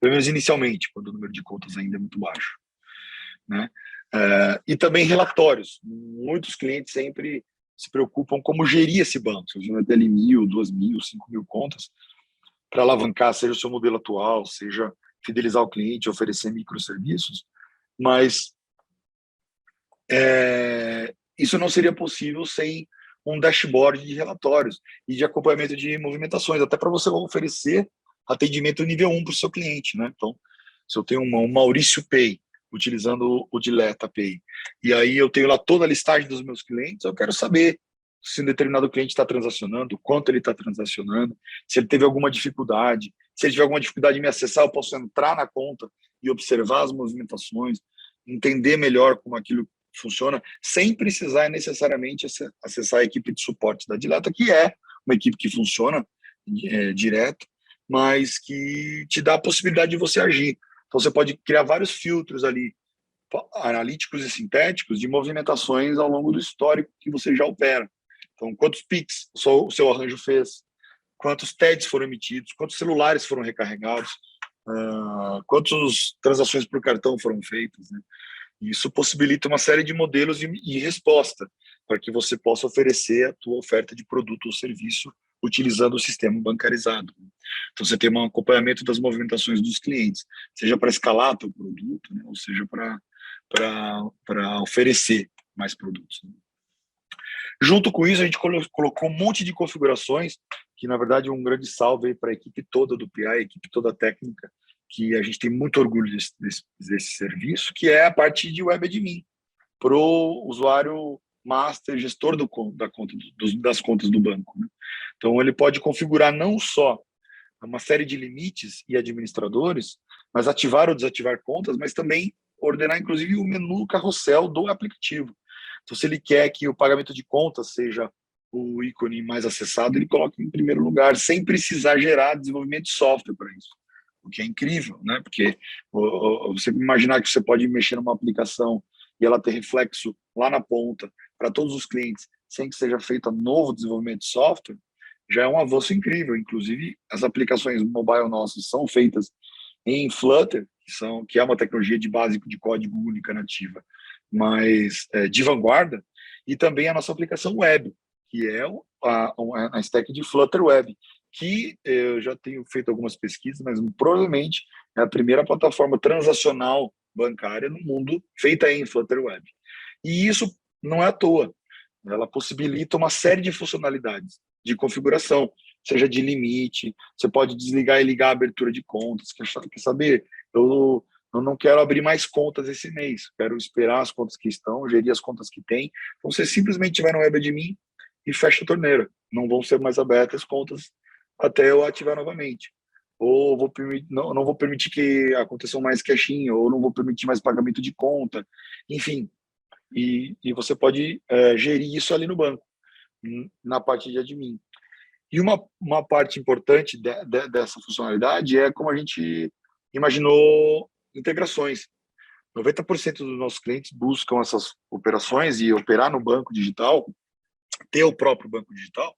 Pelo menos inicialmente, quando o número de contas ainda é muito baixo. Né? E também relatórios. Muitos clientes sempre se preocupam como gerir esse banco. Se vai ter ali 1.000, 2.000, 5.000 contas, para alavancar, seja o seu modelo atual, seja fidelizar o cliente, oferecer microserviços, mas isso não seria possível sem um dashboard de relatórios e de acompanhamento de movimentações, até para você oferecer atendimento nível 1 para o seu cliente. Né? Então, se eu tenho um Maurício Pay, utilizando o Dileta Pay, e aí eu tenho lá toda a listagem dos meus clientes, eu quero saber se um determinado cliente está transacionando, quanto ele está transacionando, se ele teve alguma dificuldade. Se ele tiver alguma dificuldade em me acessar, eu posso entrar na conta e observar as movimentações, entender melhor como aquilo funciona, sem precisar necessariamente acessar a equipe de suporte da Dileta, que é uma equipe que funciona direto, mas que te dá a possibilidade de você agir. Então, você pode criar vários filtros ali, analíticos e sintéticos, de movimentações ao longo do histórico que você já opera. Então, quantos PICs o seu arranjo fez, quantos TEDs foram emitidos, quantos celulares foram recarregados, quantas transações por cartão foram feitas, né? Isso possibilita uma série de modelos e resposta para que você possa oferecer a tua oferta de produto ou serviço utilizando o sistema bancarizado. Então, você tem um acompanhamento das movimentações dos clientes, seja para escalar teu produto, né, ou seja para oferecer mais produtos. Junto com isso, a gente colocou um monte de configurações, que na verdade é um grande salve para a equipe toda do PI, a equipe toda técnica, que a gente tem muito orgulho desse serviço, que é a parte de web admin, para o usuário master, gestor das contas do banco, né? Então, ele pode configurar não só uma série de limites e administradores, mas ativar ou desativar contas, mas também ordenar, inclusive, o menu carrossel do aplicativo. Então, se ele quer que o pagamento de contas seja o ícone mais acessado, ele coloca em primeiro lugar, sem precisar gerar desenvolvimento de software para isso, o que é incrível, né? Porque você imaginar que você pode mexer numa aplicação e ela ter reflexo lá na ponta para todos os clientes, sem que seja feito novo desenvolvimento de software, já é um avanço incrível. Inclusive, as aplicações mobile nossas são feitas em Flutter, que é uma tecnologia de básico de código única nativa, mas de vanguarda, e também a nossa aplicação web, que é a stack de Flutter Web, que eu já tenho feito algumas pesquisas, mas provavelmente é a primeira plataforma transacional bancária no mundo feita em Flutter Web. E isso não é à toa. Ela possibilita uma série de funcionalidades de configuração, seja de limite, você pode desligar e ligar a abertura de contas, quer saber? Eu não quero abrir mais contas esse mês, quero esperar as contas que estão, gerir as contas que tem. Então, você simplesmente vai no web admin e fecha a torneira. Não vão ser mais abertas contas até eu ativar novamente. Ou não vou permitir que aconteçam mais cash-in, ou não vou permitir mais pagamento de conta. Enfim, e você pode gerir isso ali no banco, na parte de admin. E uma parte importante dessa funcionalidade é como a gente imaginou integrações. 90% dos nossos clientes buscam essas operações e operar no banco digital, ter o próprio banco digital,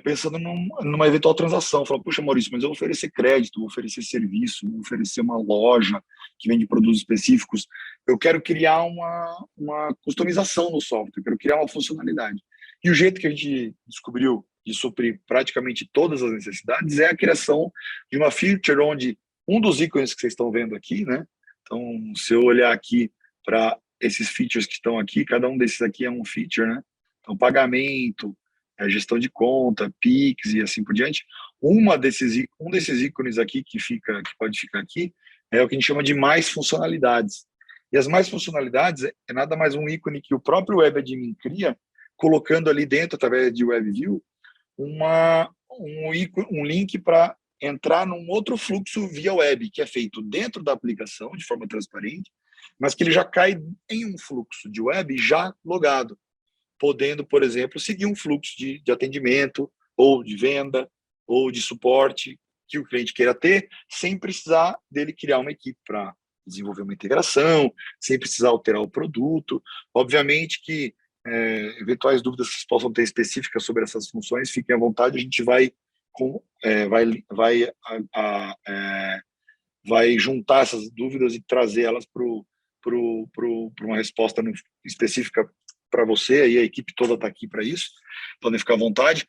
pensando numa eventual transação. Fala, puxa, Maurício, mas eu vou oferecer crédito, vou oferecer serviço, vou oferecer uma loja que vende produtos específicos. Eu quero criar uma customização no software, eu quero criar uma funcionalidade. E o jeito que a gente descobriu de suprir praticamente todas as necessidades é a criação de uma feature onde um dos ícones que vocês estão vendo aqui, né? Então, se eu olhar aqui para esses features que estão aqui, cada um desses aqui é um feature, né? Então, pagamento, gestão de conta, Pix e assim por diante. Um desses ícones aqui que pode ficar aqui é o que a gente chama de mais funcionalidades. E as mais funcionalidades é nada mais um ícone que o próprio Web Admin cria, colocando ali dentro, através de WebView, um link para entrar num outro fluxo via web, que é feito dentro da aplicação, de forma transparente, mas que ele já cai em um fluxo de web já logado, podendo, por exemplo, seguir um fluxo de atendimento, ou de venda, ou de suporte que o cliente queira ter, sem precisar dele criar uma equipe para desenvolver uma integração, sem precisar alterar o produto. Obviamente que eventuais dúvidas que vocês possam ter específicas sobre essas funções, fiquem à vontade, a gente vai juntar essas dúvidas e trazer elas para uma resposta específica para você, aí a equipe toda está aqui para isso, podem ficar à vontade,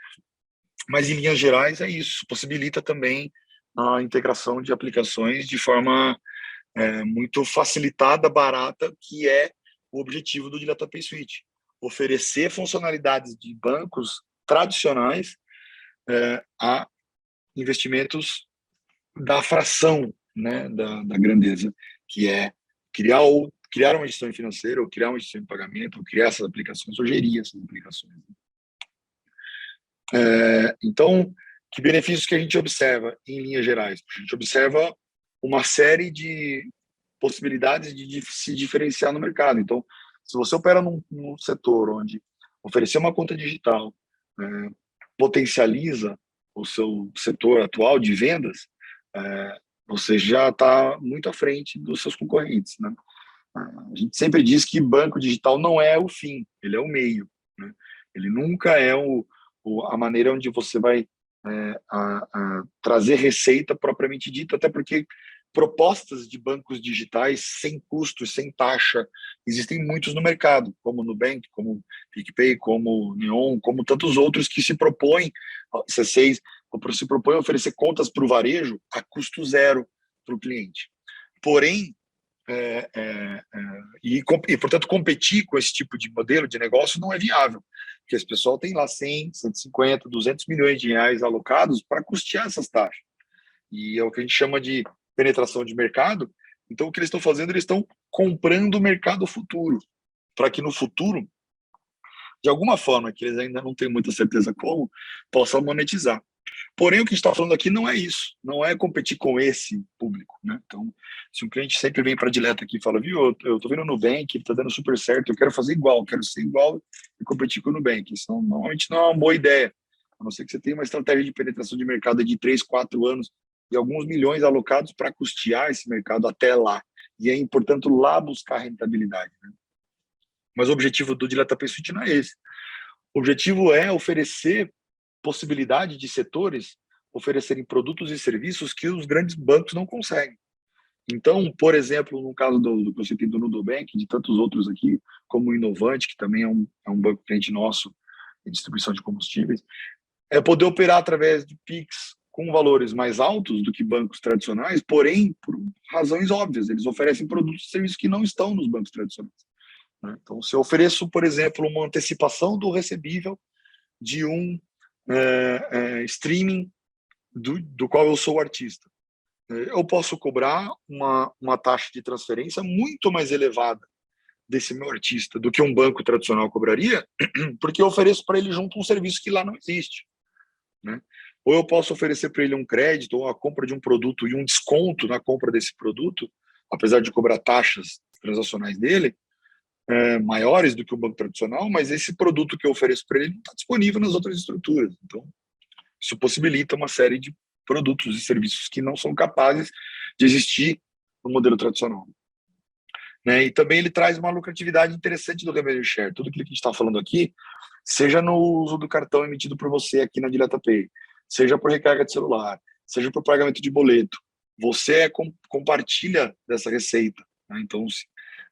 mas em linhas gerais é isso, possibilita também a integração de aplicações de forma muito facilitada, barata, que é o objetivo do Dilata Pay Suite, oferecer funcionalidades de bancos tradicionais a investimentos da fração, né, da grandeza, que é criar uma gestão financeira, ou criar uma gestão de pagamento, ou criar essas aplicações, ou gerir essas aplicações. Então, que benefícios que a gente observa em linhas gerais? A gente observa uma série de possibilidades de se diferenciar no mercado. Então, se você opera num setor onde oferecer uma conta digital potencializa o seu setor atual de vendas, você já está muito à frente dos seus concorrentes, né? A gente sempre diz que banco digital não é o fim, ele é o meio, né? Ele nunca é a maneira onde você vai trazer receita propriamente dita, até porque propostas de bancos digitais sem custos, sem taxa, existem muitos no mercado, como o Nubank, como o PicPay, como o Neon, como tantos outros que se propõem, C6, se propõem a oferecer contas para o varejo a custo zero para o cliente. Porém, portanto, competir com esse tipo de modelo de negócio não é viável, porque esse pessoal tem lá 100, 150, 200 milhões de reais alocados para custear essas taxas. E é o que a gente chama de penetração de mercado. Então, o que eles estão fazendo, eles estão comprando o mercado futuro, para que no futuro, de alguma forma, que eles ainda não têm muita certeza como, possam monetizar. Porém, o que a gente está falando aqui não é isso, não é competir com esse público, né? Então, se um cliente sempre vem para a Dileta aqui e fala, viu, eu estou vendo o Nubank, está dando super certo, eu quero fazer igual, quero ser igual e competir com o Nubank. Isso normalmente não é uma boa ideia, a não ser que você tenha uma estratégia de penetração de mercado de 3, 4 anos e alguns milhões alocados para custear esse mercado até lá. E é, portanto, lá buscar rentabilidade, né? Mas o objetivo do Dileta Pay Suite não é esse. O objetivo é oferecer possibilidade de setores oferecerem produtos e serviços que os grandes bancos não conseguem. Então, por exemplo, no caso do que eu citei do Nubank, de tantos outros aqui, como o Inovante, que também é um banco cliente nosso em distribuição de combustíveis, é poder operar através de PIX com valores mais altos do que bancos tradicionais, porém, por razões óbvias, eles oferecem produtos e serviços que não estão nos bancos tradicionais, né? Então, se eu ofereço, por exemplo, uma antecipação do recebível de um streaming do qual eu sou o artista, eu posso cobrar uma taxa de transferência muito mais elevada desse meu artista do que um banco tradicional cobraria, porque eu ofereço para ele junto um serviço que lá não existe, né? Ou eu posso oferecer para ele um crédito ou a compra de um produto e um desconto na compra desse produto, apesar de cobrar taxas transacionais dele maiores do que o banco tradicional, mas esse produto que eu ofereço para ele não está disponível nas outras estruturas. Então, isso possibilita uma série de produtos e serviços que não são capazes de existir no modelo tradicional, né? E também ele traz uma lucratividade interessante do revenue share. Tudo aquilo que a gente está falando aqui, seja no uso do cartão emitido por você aqui na Dileta Pay, seja por recarga de celular, seja por pagamento de boleto, você compartilha dessa receita, né? Então,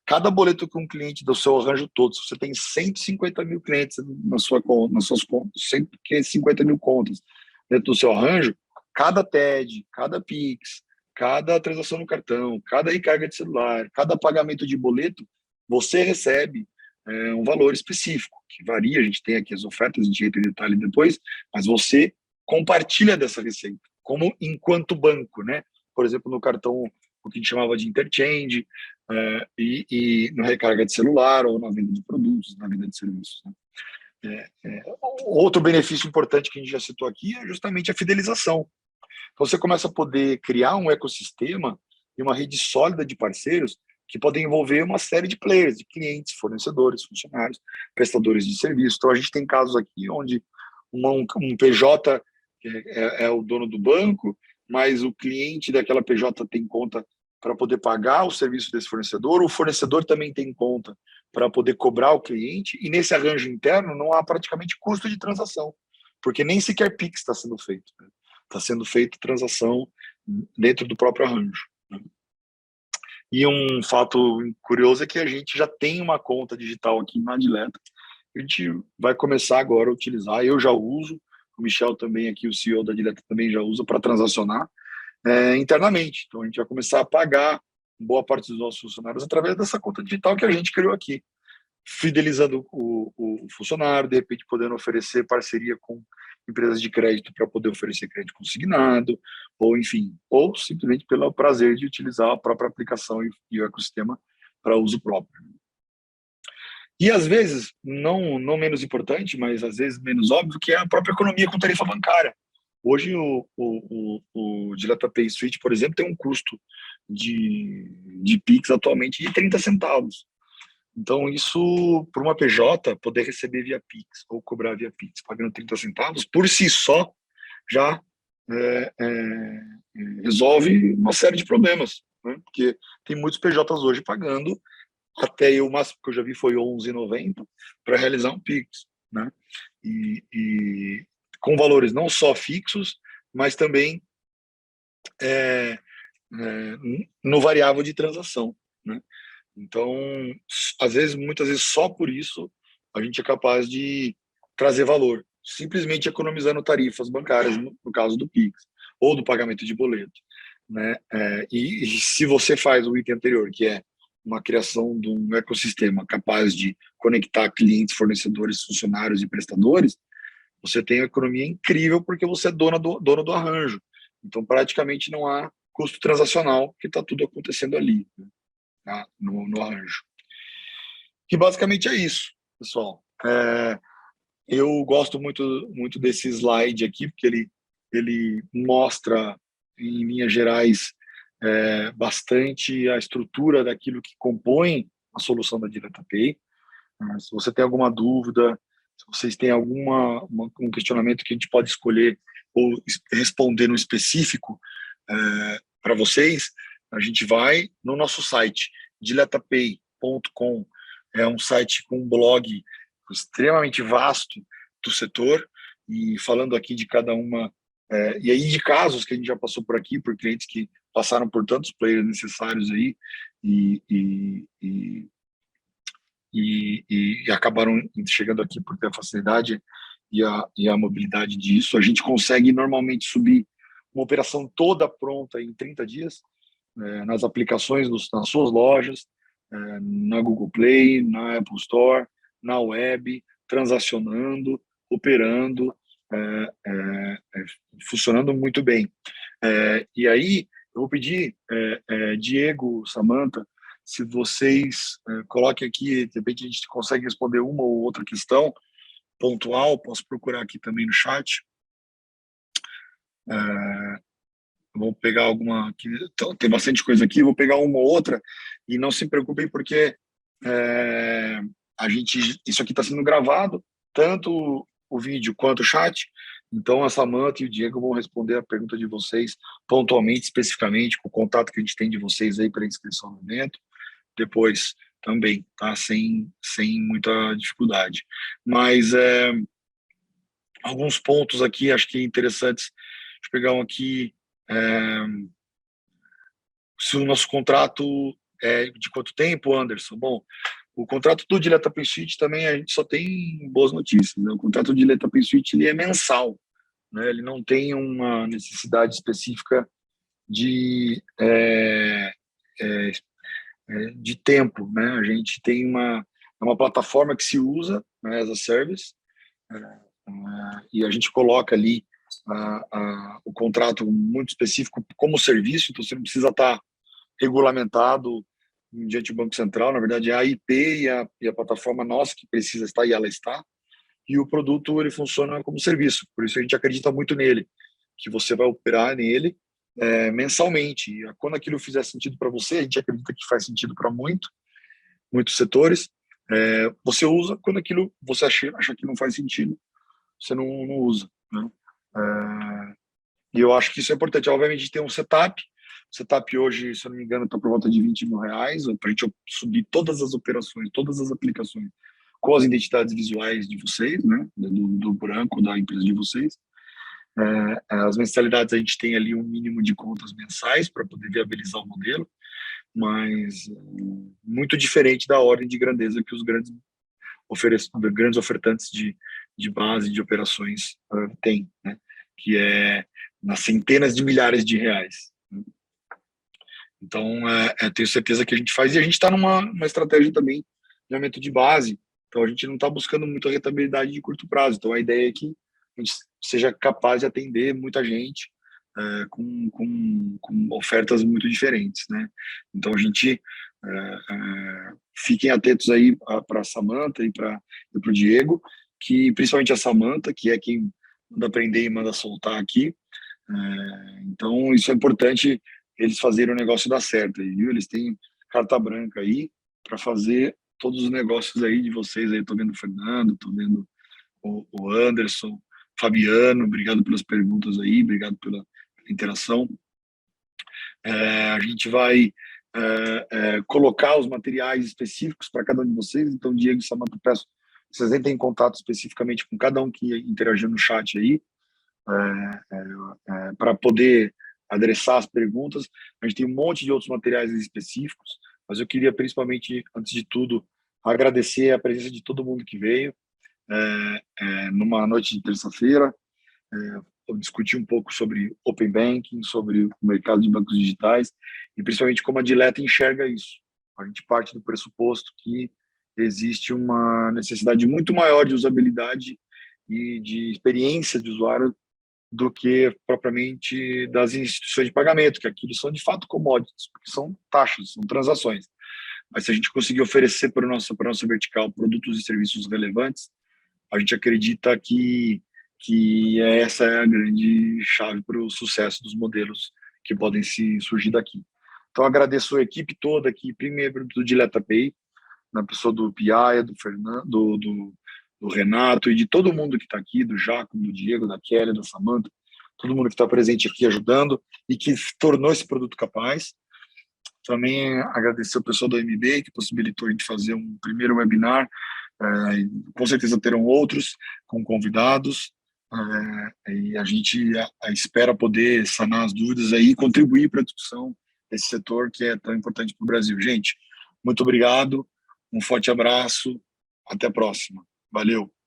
cada boleto que um cliente do seu arranjo todo, se você tem 150 mil clientes nas suas contas, 150 mil contas dentro do seu arranjo, cada TED, cada PIX, cada transação no cartão, cada recarga de celular, cada pagamento de boleto, você recebe um valor específico, que varia, a gente tem aqui as ofertas, a gente entra em detalhe depois, mas você compartilha dessa receita, como enquanto banco, né? Por exemplo, no cartão, o que a gente chamava de interchange, e na recarga de celular ou na venda de produtos, na venda de serviços, né? Outro benefício importante que a gente já citou aqui é justamente a fidelização. Então, você começa a poder criar um ecossistema e uma rede sólida de parceiros que podem envolver uma série de players, de clientes, fornecedores, funcionários, prestadores de serviço. Então, a gente tem casos aqui onde um PJ é o dono do banco, mas o cliente daquela PJ tem conta para poder pagar o serviço desse fornecedor, o fornecedor também tem conta para poder cobrar o cliente, e nesse arranjo interno não há praticamente custo de transação, porque nem sequer PIX está sendo feito, né? Está sendo feita transação dentro do próprio arranjo, né? E um fato curioso é que a gente já tem uma conta digital aqui na Dileta, a gente vai começar agora a utilizar, eu já uso, o Michel também aqui, o CEO da Dileta também já usa para transacionar internamente. Então a gente vai começar a pagar boa parte dos nossos funcionários através dessa conta digital que a gente criou aqui, fidelizando o funcionário, de repente podendo oferecer parceria com empresas de crédito para poder oferecer crédito consignado, ou enfim, ou simplesmente pelo prazer de utilizar a própria aplicação e o ecossistema para uso próprio. E às vezes, não menos importante, mas às vezes menos óbvio, que é a própria economia com tarifa bancária. Hoje o Dileta Pay Suite, por exemplo, tem um custo de Pix atualmente de 30 centavos. Então, isso, para uma PJ, poder receber via Pix ou cobrar via Pix, pagando 30 centavos, por si só, já resolve uma série de problemas, né? Porque tem muitos PJs hoje pagando até o máximo que eu já vi foi 11,90 para realizar um Pix, né? E com valores não só fixos, mas também é, no variável de transação, né? Então, muitas vezes só por isso a gente é capaz de trazer valor, simplesmente economizando tarifas bancárias no caso do Pix ou do pagamento de boleto, né? E se você faz o item anterior, que é uma criação de um ecossistema capaz de conectar clientes, fornecedores, funcionários e prestadores, você tem uma economia incrível porque você é dono do arranjo. Então, praticamente não há custo transacional, que está tudo acontecendo ali, né, no arranjo. Que basicamente é isso, pessoal. Eu gosto muito desse slide aqui, porque ele mostra, em linhas gerais, bastante a estrutura daquilo que compõe a solução da DirectPay. Se você tem alguma dúvida, se vocês têm um questionamento que a gente pode escolher ou responder no específico para vocês, a gente vai no nosso site, diletapay.com. É um site com um blog extremamente vasto do setor, e falando aqui de cada uma, e aí de casos que a gente já passou por aqui, por clientes que passaram por tantos players necessários aí, e, e, e e acabaram chegando aqui por ter a facilidade e a mobilidade disso. A gente consegue normalmente subir uma operação toda pronta em 30 dias, nas aplicações, nas suas lojas, na Google Play, na Apple Store, na web, transacionando, operando, é, é, funcionando muito bem. E aí, eu vou pedir, Diego, Samantha, se vocês coloquem aqui, de repente a gente consegue responder uma ou outra questão pontual, posso procurar aqui também no chat. Vou pegar alguma, aqui, tem bastante coisa aqui, vou pegar uma ou outra, e não se preocupem porque isso aqui está sendo gravado, tanto o vídeo quanto o chat, então a Samantha e o Diego vão responder a pergunta de vocês pontualmente, especificamente, com o contato que a gente tem de vocês aí para inscrição no evento, depois também, tá? Sem muita dificuldade. Mas alguns pontos aqui, acho que interessantes. Deixa eu pegar um aqui. Se o nosso contrato é de quanto tempo, Anderson? Bom, o contrato do Dileta Pay Suite também a gente só tem boas notícias, né? O contrato do Dileta Pay Suite ele é mensal, né? Ele não tem uma necessidade específica de de tempo, né? A gente tem uma plataforma que se usa, né, as a service, e a gente coloca ali o contrato muito específico como serviço, então você não precisa estar regulamentado diante do Banco Central, na verdade é a IP e a plataforma nossa que precisa estar, e ela está, e o produto ele funciona como serviço, por isso a gente acredita muito nele, que você vai operar nele mensalmente, e quando aquilo fizer sentido para você, a gente acredita que faz sentido para muitos setores, você usa, quando aquilo você acha que não faz sentido, você não usa, né? E eu acho que isso é importante. Obviamente, tem um setup. O setup hoje, se eu não me engano, está por volta de R$ 20 mil, para a gente subir todas as operações, todas as aplicações, com as identidades visuais de vocês, né? Do banco, da empresa de vocês. As mensalidades, a gente tem ali um mínimo de contas mensais para poder viabilizar o modelo, mas muito diferente da ordem de grandeza que os grandes ofertantes de base de operações têm, né? Que é nas centenas de milhares de reais. Então, tenho certeza que a gente faz, e a gente está numa estratégia também de aumento de base, então a gente não está buscando muito a rentabilidade de curto prazo, então a ideia é que a gente seja capaz de atender muita gente com ofertas muito diferentes, né? Então a gente fiquem atentos aí para a Samantha e para o Diego, que principalmente a Samantha, que é quem manda aprender e manda soltar aqui. Então isso é importante, eles fazerem o negócio dar certo, viu? Eles têm carta branca aí para fazer todos os negócios aí de vocês aí. Tô vendo o Fernando, tô vendo o Anderson, Fabiano, obrigado pelas perguntas aí, obrigado pela interação. A gente vai colocar os materiais específicos para cada um de vocês. Então, Diego e Samantha, peço que vocês entrem em contato especificamente com cada um que interagiu no chat aí, para poder adressar as perguntas. A gente tem um monte de outros materiais específicos, mas eu queria principalmente, antes de tudo, agradecer a presença de todo mundo que veio numa noite de terça-feira. Eu discuti um pouco sobre Open Banking, sobre o mercado de bancos digitais e principalmente como a Dileta enxerga isso. A gente parte do pressuposto que existe uma necessidade muito maior de usabilidade e de experiência de usuário do que propriamente das instituições de pagamento, que aquilo são de fato commodities, porque são taxas, são transações. Mas se a gente conseguir oferecer para a nossa vertical produtos e serviços relevantes, a gente acredita que essa é a grande chave para o sucesso dos modelos que podem se surgir daqui. Então, agradeço a equipe toda aqui, primeiro do Dileta Pay, na pessoa do Piaia, do Fernando, do Renato e de todo mundo que está aqui, do Jaco, do Diego, da Kelly, da Samantha, todo mundo que está presente aqui ajudando e que tornou esse produto capaz. Também agradecer o pessoal do MB, que possibilitou a gente fazer um primeiro webinar. Com certeza terão outros com convidados. E a gente espera poder sanar as dúvidas aí e contribuir para a discussão desse setor que é tão importante para o Brasil. Gente, muito obrigado, um forte abraço, até a próxima. Valeu!